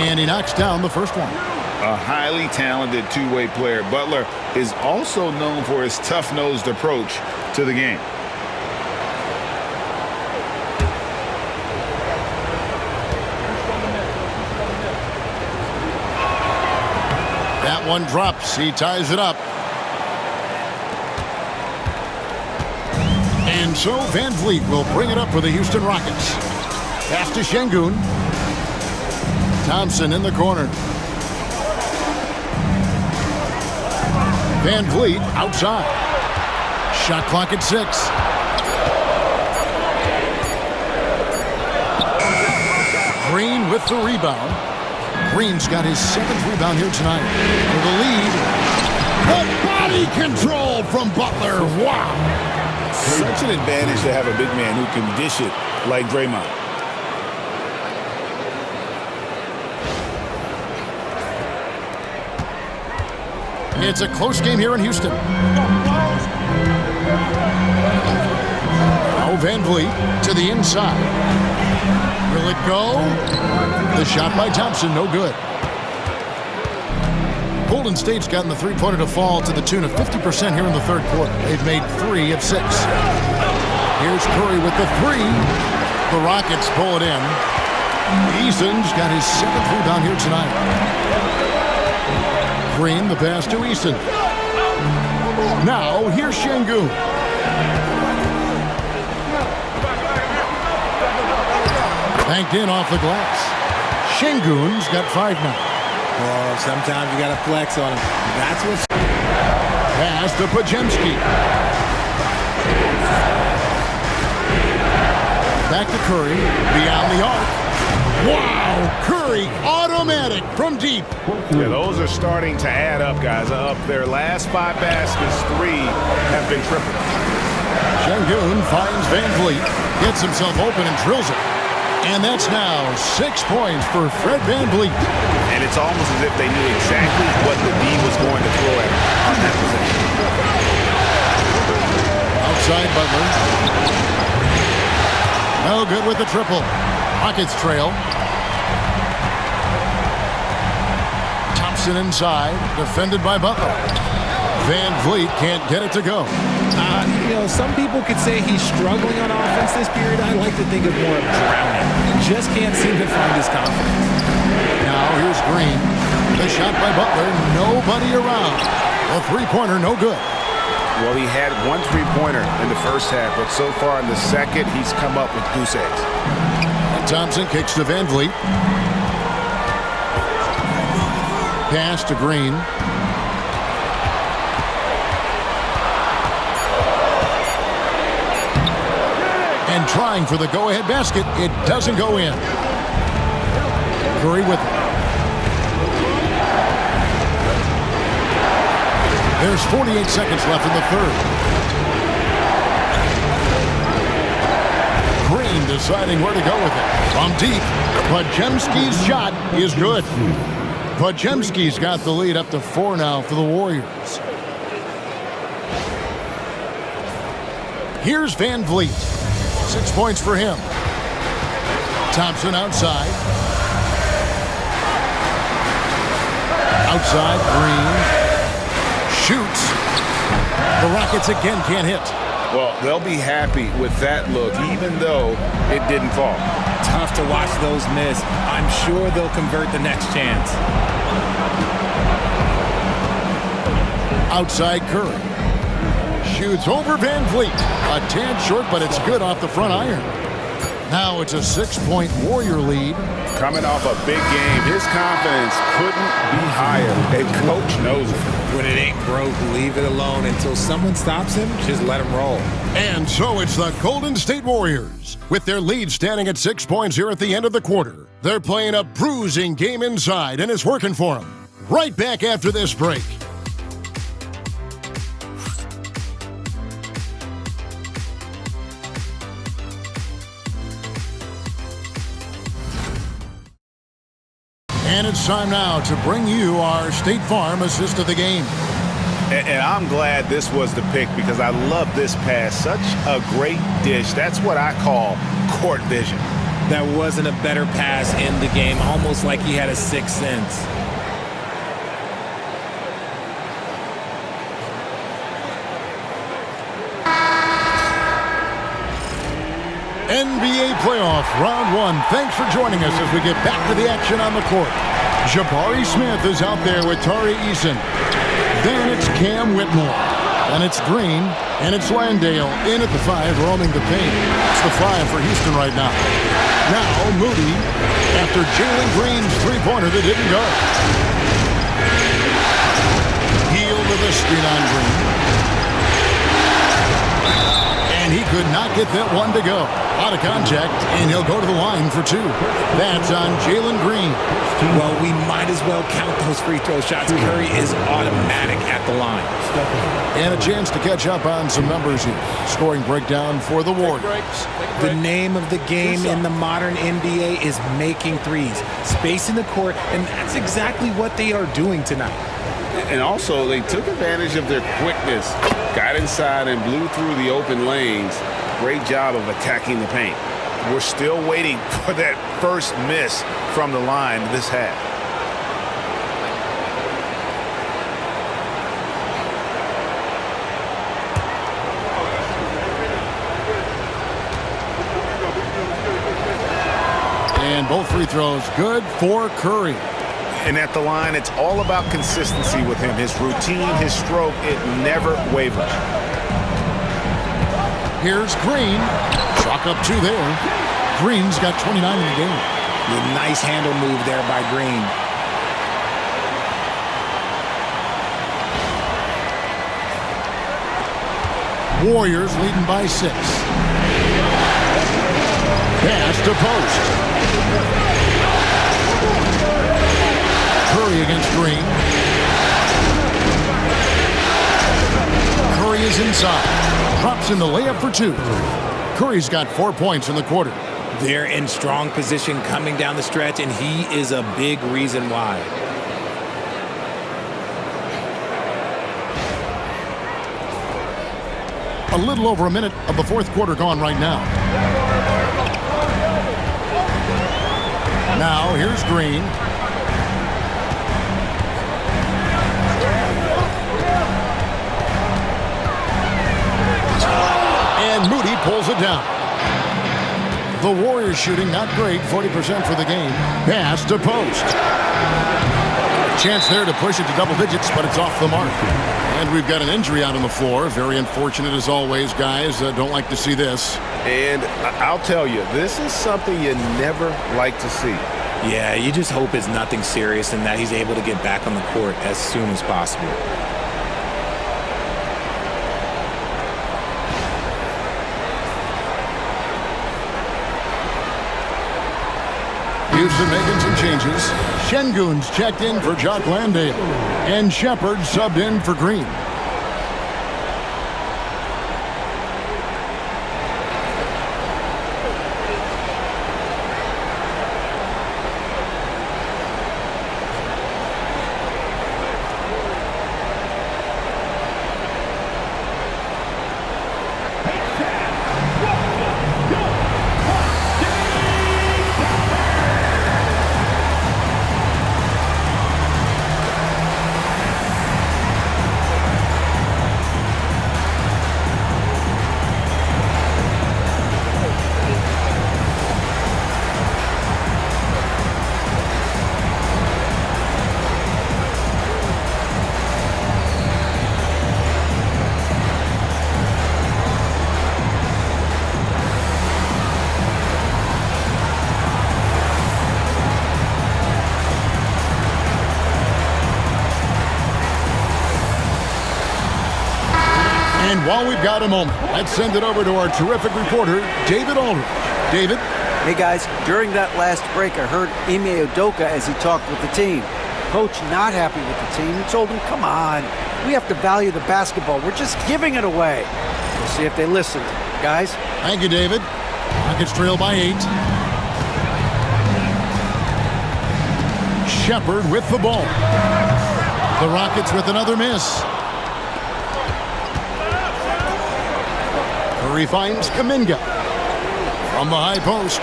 And he knocks down the first one. A highly talented two-way player. Butler is also known for his tough-nosed approach to the game. That one drops. He ties it up. And so Van Vliet will bring it up for the Houston Rockets. Pass to Şengün. Thompson in the corner. Van Vliet outside. Shot clock at 6. Green with the rebound. Green's got his 7th rebound here tonight. For the lead. But body control from Butler. Wow. Such an advantage to have a big man who can dish it like Draymond. It's a close game here in Houston. Now Van Vliet to the inside. Will it go? The shot by Thompson, no good. Golden State's gotten the three-pointer to fall to the tune of 50% here in the third quarter. They've made 3 of 6. Here's Curry with the 3. The Rockets pull it in. Eason's got his 7th rebound here tonight. Green, the pass to Eason. Now, here's Şengün. Banked in off the glass. Şengün's got 5 now. Oh, sometimes you got to flex on him. That's what's... Pass to Majemski. Back to Curry. Beyond the arc. Wow! Curry, automatic from deep. Yeah, those are starting to add up, guys. Up their last 5 baskets, 3 have been tripled. Şengün finds Van Vliet, gets himself open and drills it. And that's now 6 points for Fred Van Vliet. And it's almost as if they knew exactly what the D was going to throw at him on that possession. Outside Butler. No good with the triple. Rockets trail. Thompson inside, defended by Butler. Van Vliet can't get it to go. Some people could say he's struggling on offense this period. I like to think of more of drowning. Just can't seem to find his confidence. Now here's Green. The shot by Butler, nobody around. A three-pointer, no good. Well, he had one three-pointer in the first half, but so far in the second, he's come up with goose eggs. And Thompson kicks to Van Vliet. Pass to Green. And trying for the go-ahead basket, it doesn't go in. Curry with it. There's 48 seconds left in the third. Green deciding where to go with it. From deep, Podziemski's shot is good. Podziemski's got the lead up to 4 now for the Warriors. Here's Van Vliet. 6 points for him. Thompson outside. Outside, Green. Shoots. The Rockets again can't hit. Well, they'll be happy with that look, even though it didn't fall. Tough to watch those miss. I'm sure they'll convert the next chance. Outside Curry. Shoots over Van Vliet. A tad short, but it's good off the front iron. Now it's a 6-point Warrior lead. Coming off a big game, his confidence couldn't be higher. And coach knows it. When it ain't broke, leave it alone until someone stops him. Just let him roll. And so it's the Golden State Warriors. With their lead standing at 6 points here at the end of the quarter. They're playing a bruising game inside, and it's working for them. Right back after this break. And it's time now to bring you our State Farm assist of the game. And I'm glad this was the pick because I love this pass. Such a great dish. That's what I call court vision. There wasn't a better pass in the game, almost like he had a sixth sense. NBA playoff round 1. Thanks for joining us as we get back to the action on the court. Jabari Smith is out there with Tari Eason. Then it's Cam Whitmore. And it's Green. And it's Landale in at the 5, roaming the paint. It's the 5 for Houston right now. Now Moody after Jalen Green's three-pointer that didn't go. Heel to the screen on Green. And he could not get that one to go. Out of contact, and he'll go to the line for 2. That's on Jalen Green. Well, we might as well count those free throw shots. Curry is automatic at the line. And a chance to catch up on some numbers here. Scoring breakdown for the Warriors. The name of the game in the modern NBA is making threes. Spacing the court, and that's exactly what they are doing tonight. And also, they took advantage of their quickness, got inside and blew through the open lanes. Great job of attacking the paint. We're still waiting for that first miss from the line this half. And both free throws good for Curry. And at the line, it's all about consistency with him. His routine, his stroke, it never wavers. Here's Green. Chalk up 2 there. Green's got 29 in the game. A nice handle move there by Green. Warriors leading by 6. Pass to post. Curry against Green. Curry is inside. Drops in the layup for 2. Curry's got 4 points in the quarter. They're in strong position coming down the stretch, and he is a big reason why. A little over a minute of the fourth quarter gone right now. Now here's Green. down. The Warriors shooting not great, 40% for the game. Pass to post. Chance there to push it to double digits, but it's off the mark. And we've got an injury out on the floor. Very unfortunate as always, guys. Don't like to see this. And I'll tell you, this is something you never like to see. Yeah, you just hope it's nothing serious and that he's able to get back on the court as soon as possible. Houston making some changes. Şengün's checked in for Jock Landale. And Shepard subbed in for Green. And while we've got a moment, let's send it over to our terrific reporter, David Aldridge. David? Hey, guys, during that last break, I heard Ime Udoka as he talked with the team. Coach not happy with the team. He told them, come on, we have to value the basketball. We're just giving it away. We'll see if they listen. Guys? Thank you, David. Rockets trail by 8. Shepard with the ball. The Rockets with another miss. Curry finds Kuminga from the high post.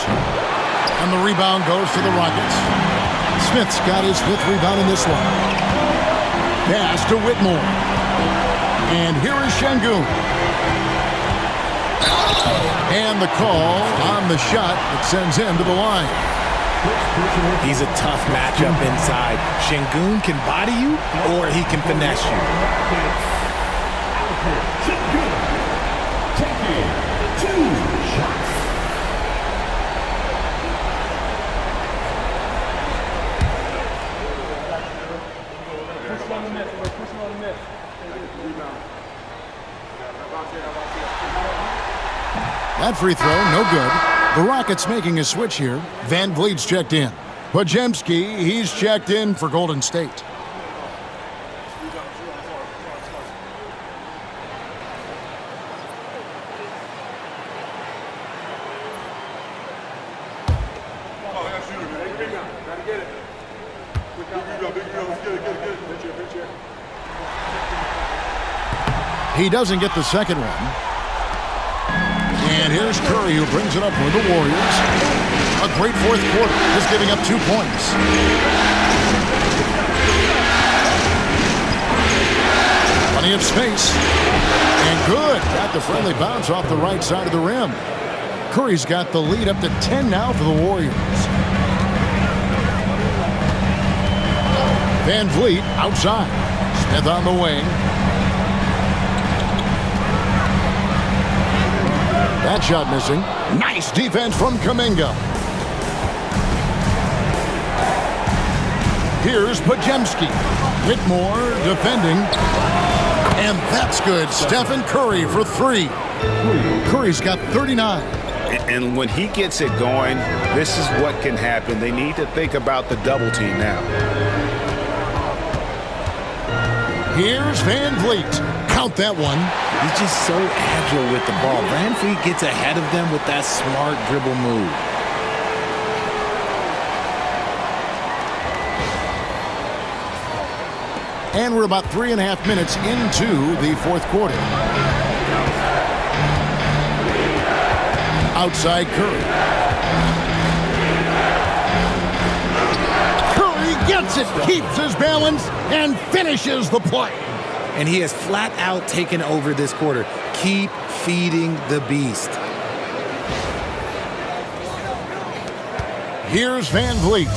And the rebound goes to the Rockets. Smith's got his 5th rebound in this one. Pass to Whitmore. And here is Şengün. And the call on the shot that sends him to the line. He's a tough matchup inside. Şengün can body you or he can finesse you. That free throw, no good. The Rockets making a switch here. Van Vliet's checked in. Podziemski, he's checked in for Golden State. He doesn't get the second one. And here's Curry who brings it up for the Warriors. A great 4th quarter, just giving up 2 points. Plenty of space. And good. Got the friendly bounce off the right side of the rim. Curry's got the lead up to 10 now for the Warriors. Van Vliet outside. Smith on the wing. That shot missing. Nice defense from Kuminga. Here's Podziemski. Whitmore defending. And that's good. Stephen Curry for 3. Curry's got 39. And when he gets it going, this is what can happen. They need to think about the double team now. Here's Van Vliet. Count that one. He's just so agile with the ball. Van Vliet gets ahead of them with that smart dribble move. And we're about 3.5 minutes into the 4th quarter. Outside Curry. Curry gets it, keeps his balance, and finishes the play. And he has flat out taken over this quarter. Keep feeding the beast. Here's Van Vliet.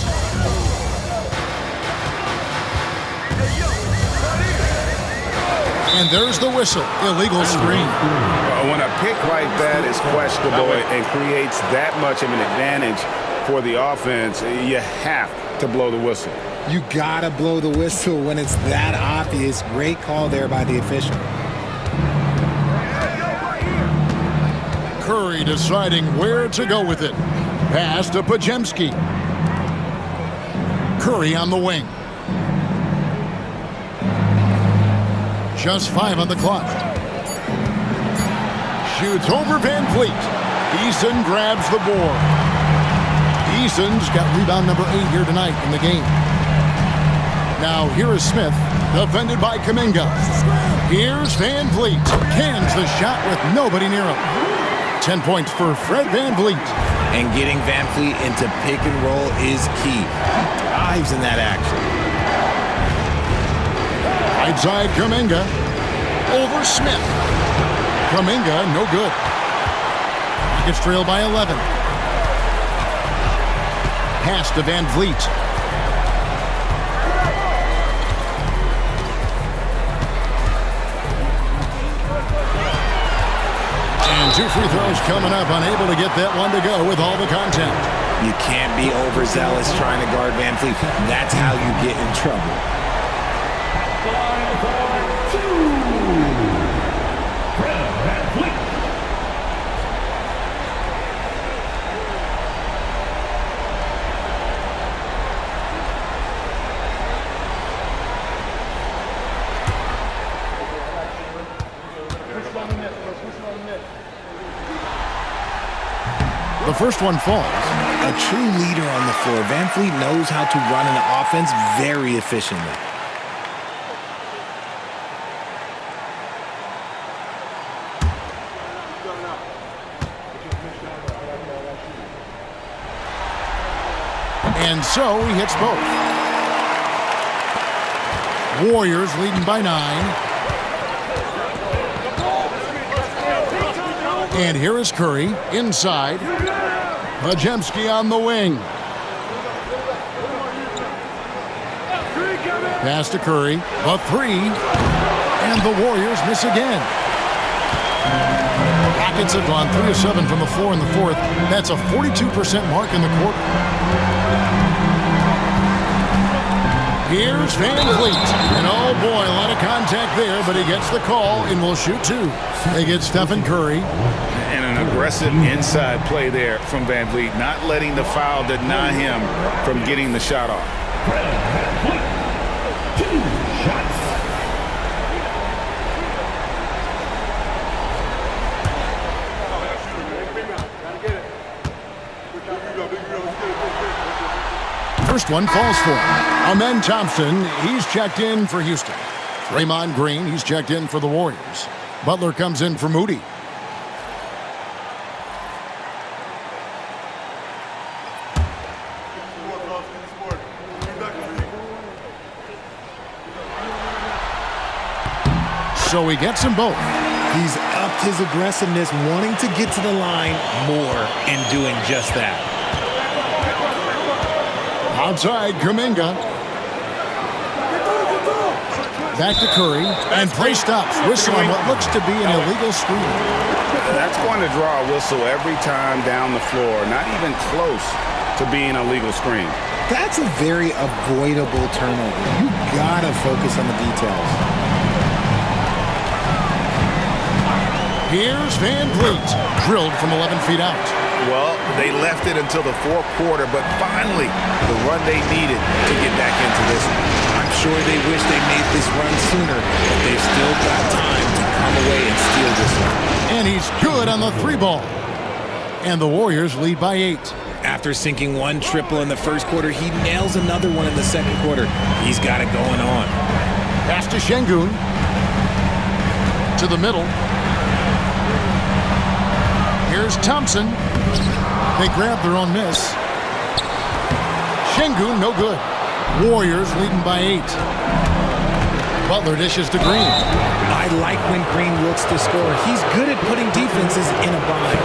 And there's the whistle. Illegal screen. When a pick like that is questionable and creates that much of an advantage for the offense, you have to blow the whistle. You gotta blow the whistle when it's that obvious. Great call there by the official. Curry deciding where to go with it. Pass to Pajemski. Curry on the wing. Just 5 on the clock. Shoots over Van Vliet. Eason grabs the board. Eason's got rebound number 8 here tonight in the game. Now here is Smith, defended by Kuminga. Here's Van Vliet. Cans the shot with nobody near him. 10 points for Fred Van Vliet. And getting Van Vliet into pick and roll is key. He thrives in that action. Right side Kuminga. Over Smith. Kuminga, no good. Rockets trail by 11. Pass to Van Vliet. And 2 free throws coming up. Unable to get that one to go with all the contact. You can't be overzealous trying to guard Van Vliet. That's how you get in trouble. The first one falls. A true leader on the floor. Van Vliet knows how to run an offense very efficiently. And so he hits both. Warriors leading by 9. And here is Curry inside. Pajemski on the wing. Pass to Curry. A 3. And the Warriors miss again. Rockets have gone 3 of 7 from the floor in the fourth. That's a 42% mark in the quarter. Here's Van Vliet. And oh boy, a lot of contact there, but he gets the call and will shoot 2. They get Stephen Curry. And an aggressive inside play there from Van Vliet, not letting the foul deny him from getting the shot off. Van Vliet, 2 shots. First one falls for him. Amen Thompson, he's checked in for Houston. Draymond Green, he's checked in for the Warriors. Butler comes in for Moody. So he gets them both. He's upped his aggressiveness, wanting to get to the line more and doing just that. Outside, Kuminga. Back to Curry, and play stops. Whistle on what looks to be an illegal screen. That's going to draw a whistle every time down the floor. Not even close to being a legal screen. That's a very avoidable turnover. You gotta focus on the details. Here's Van Vliet, drilled from 11 feet out. Well, they left it until the fourth quarter, but finally, the run they needed to get back into this one. I'm sure they wish they made this run sooner, but they've still got time to come away and steal this one. And he's good on the 3 ball. And the Warriors lead by 8. After sinking 1 triple in the first quarter, he nails another one in the second quarter. He's got it going on. Pass to Şengün. To the middle. Here's Thompson. They grab their own miss. Şengün, no good. Warriors leading by 8. Butler dishes to Green. I like when Green looks to score. He's good at putting defenses in a bind.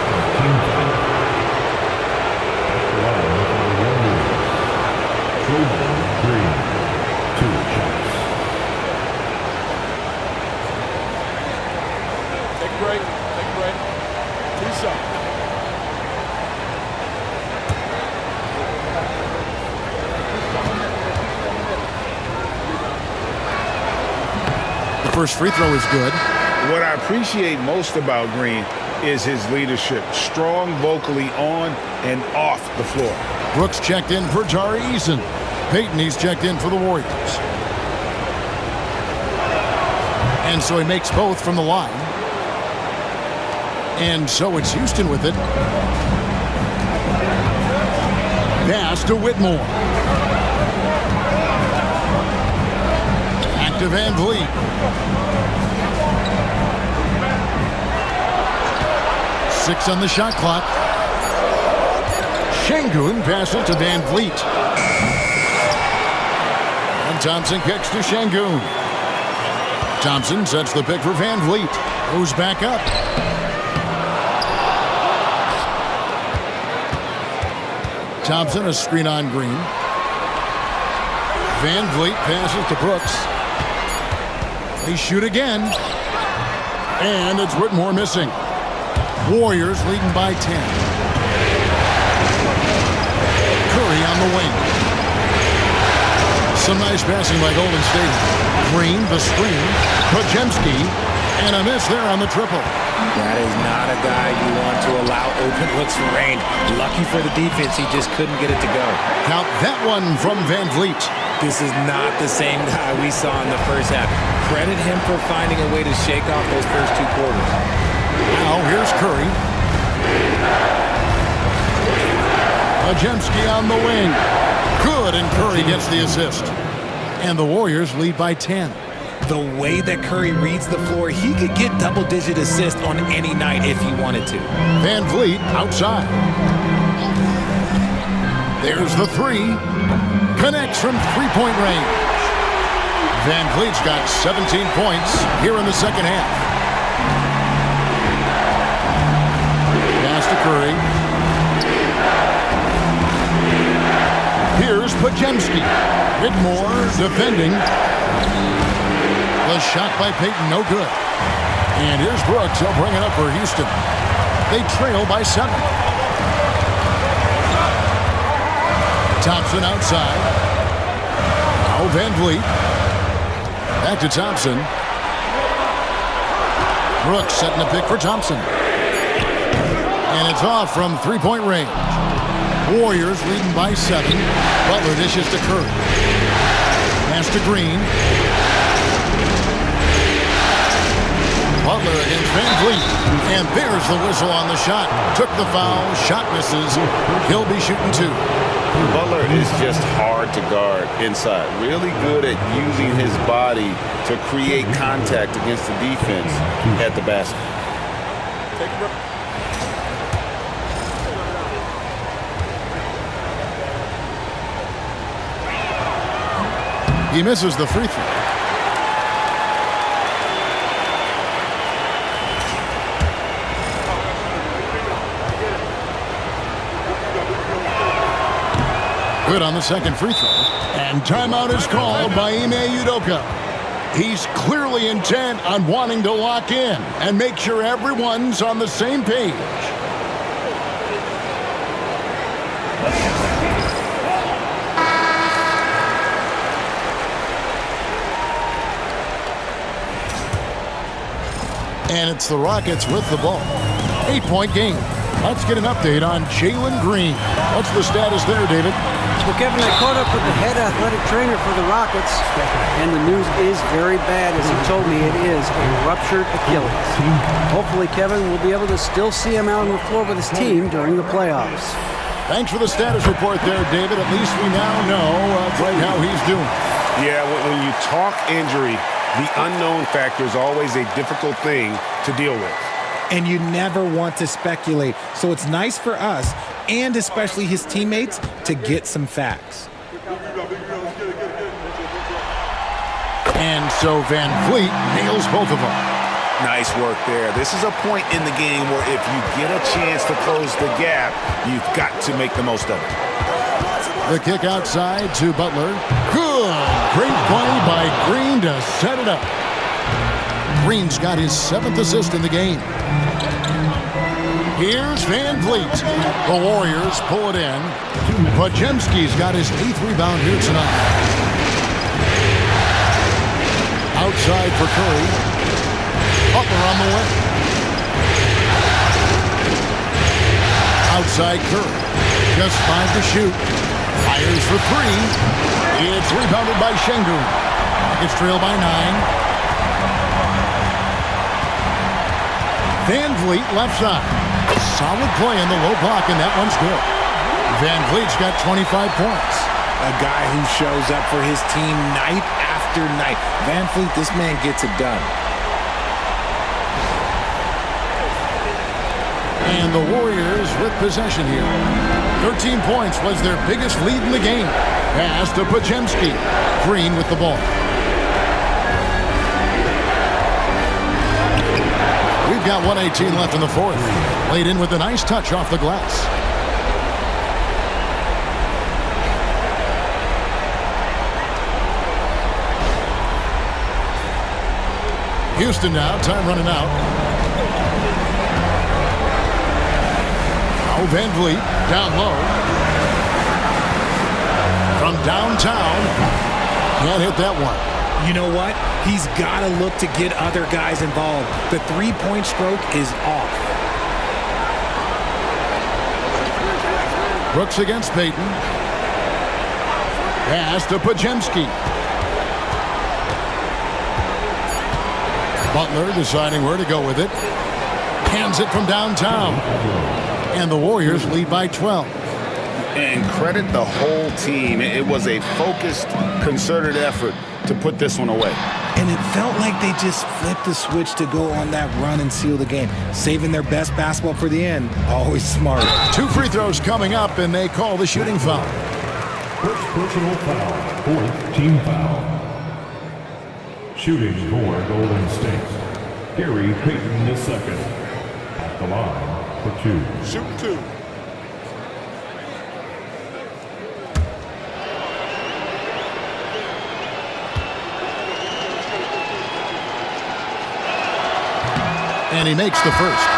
Peace out. The first free throw is good. What I appreciate most about Green is his leadership. Strong vocally on and off the floor. Brooks checked in for Tari Eason. Payton, he's checked in for the Warriors. And so he makes both from the line. And so it's Houston with it. Pass to Whitmore. Back to Van Vliet. Six on the shot clock. Şengün passes to Van Vliet. And Thompson kicks to Şengün. Thompson sets the pick for Van Vliet. Goes back up. Thompson, a screen on Green. Van Vliet passes to Brooks. They shoot again. And it's Whitmore missing. Warriors leading by 10. Curry on the wing. Some nice passing by Golden State. Green, the screen. Podziemski, and a miss there on the triple. That is not a guy you want to allow open looks for rain. Lucky for the defense, he just couldn't get it to go. Count that one from Van Vliet. This is not the same guy we saw in the first half. Credit him for finding a way to shake off those first two quarters. Now here's Curry. Podziemski on the wing. Good, and Curry gets the assist. And the Warriors lead by 10. The way that Curry reads the floor, he could get double-digit assists on any night if he wanted to. Van Vliet outside. There's the three. Connects from three-point range. Van Vliet's got 17 points here in the second half. Pass to Curry. Here's Podziemski. Whitmore defending. The shot by Payton, no good. And here's Brooks. He'll bring it up for Houston. They trail by 7. Thompson outside. Now Van Vliet. Back to Thompson. Brooks setting a pick for Thompson. And it's off from three-point range. Warriors leading by 7. Butler dishes to Curry. Pass to Green. Butler against Van Vliet. And there's the whistle on the shot. Took the foul. Shot misses. He'll be shooting 2. Butler is just hard to guard inside. Really good at using his body to create contact against the defense at the basket. He misses the free throw. Good on the second free throw. And timeout is called by Ime Udoka. He's clearly intent on wanting to lock in and make sure everyone's on the same page. And it's the Rockets with the ball. 8-point game. Let's get an update on Jalen Green. What's the status there, David? Well, Kevin, I caught up with the head athletic trainer for the Rockets, and the news is very bad. As he told me, it is a ruptured Achilles. Hopefully, Kevin will be able to still see him out on the floor with his team during the playoffs. Thanks for the status report there, David. At least we now know right how he's doing. Yeah, when you talk injury, the unknown factor is always a difficult thing to deal with. And you never want to speculate. So it's nice for us, and especially his teammates, to get some facts. And so Van Vliet nails both of them. Nice work there. This is a point in the game where if you get a chance to close the gap, you've got to make the most of it. The kick outside to Butler. Good. Great play by Green to set it up. Green's got his 7th assist in the game. Here's Van Vliet. The Warriors pull it in. Podziemski's got his 8th rebound here tonight. Outside for Curry. Butler on the way. Outside Curry. Just 5 to shoot. Fires for 3. It's rebounded by Şengün. It's trailed by 9. Van Vliet left side. Solid play in the low block, and that one's good. Van Vliet's got 25 points. A guy who shows up for his team night after night. Van Vliet, this man gets it done. And the Warriors with possession here. 13 points was their biggest lead in the game. Pass to Podziemski. Green with the ball. We've got 1:18 left in the fourth. Laid in with a nice touch off the glass. Houston now, time running out. Oh, Van Vliet down low. From downtown, can't hit that one. You know what? He's got to look to get other guys involved. The three-point stroke is off. Brooks against Payton. Pass to Podziemski. Butler deciding where to go with it. Hands it from downtown. And the Warriors lead by 12. And credit the whole team. It was a focused, concerted effort to put this one away. And it felt like they just flipped the switch to go on that run and seal the game. Saving their best basketball for the end. Always smart. 2 free throws coming up, and they call the shooting foul. First personal foul, 4th team foul. Shooting for Golden State. Gary Payton II. At the line for 2. Shoot 2. And he makes the first.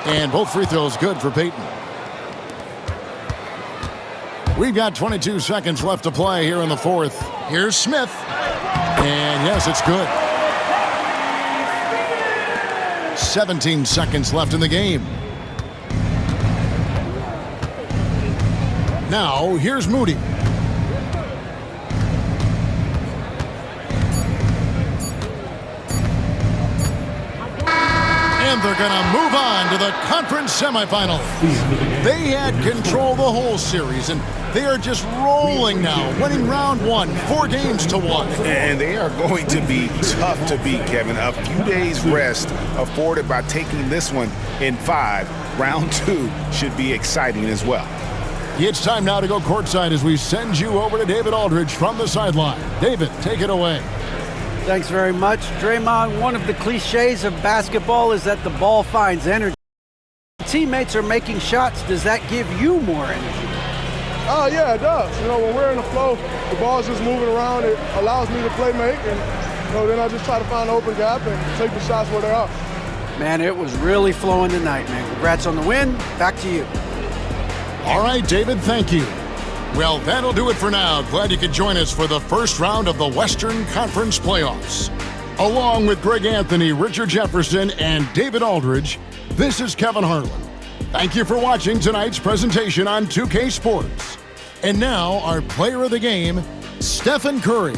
And both free throws good for Payton. We've got 22 seconds left to play here in the fourth. Here's Smith. And yes, it's good. 17 seconds left in the game. Now, here's Moody. And they're going to move on to the conference semifinal. They had control the whole series, and they are just rolling now, winning round 1, 4 games to 1. And they are going to be tough to beat, Kevin. A few days rest afforded by taking this one in 5. Round 2 should be exciting as well. It's time now to go courtside as we send you over to David Aldridge from the sideline. David, take it away. Thanks very much. Draymond, one of the cliches of basketball is that the ball finds energy. Teammates are making shots. Does that give you more energy? Oh, yeah, it does. You know, when we're in the flow, the ball's just moving around. It allows me to play make, and then I just try to find an open gap and take the shots where they are. Man, it was really flowing tonight, man. Congrats on the win. Back to you. All right, David, thank you. Well, that'll do it for now. Glad you could join us for the first round of the Western Conference Playoffs. Along with Greg Anthony, Richard Jefferson, and David Aldridge, this is Kevin Harlan. Thank you for watching tonight's presentation on 2K Sports. And now, our player of the game, Stephen Curry.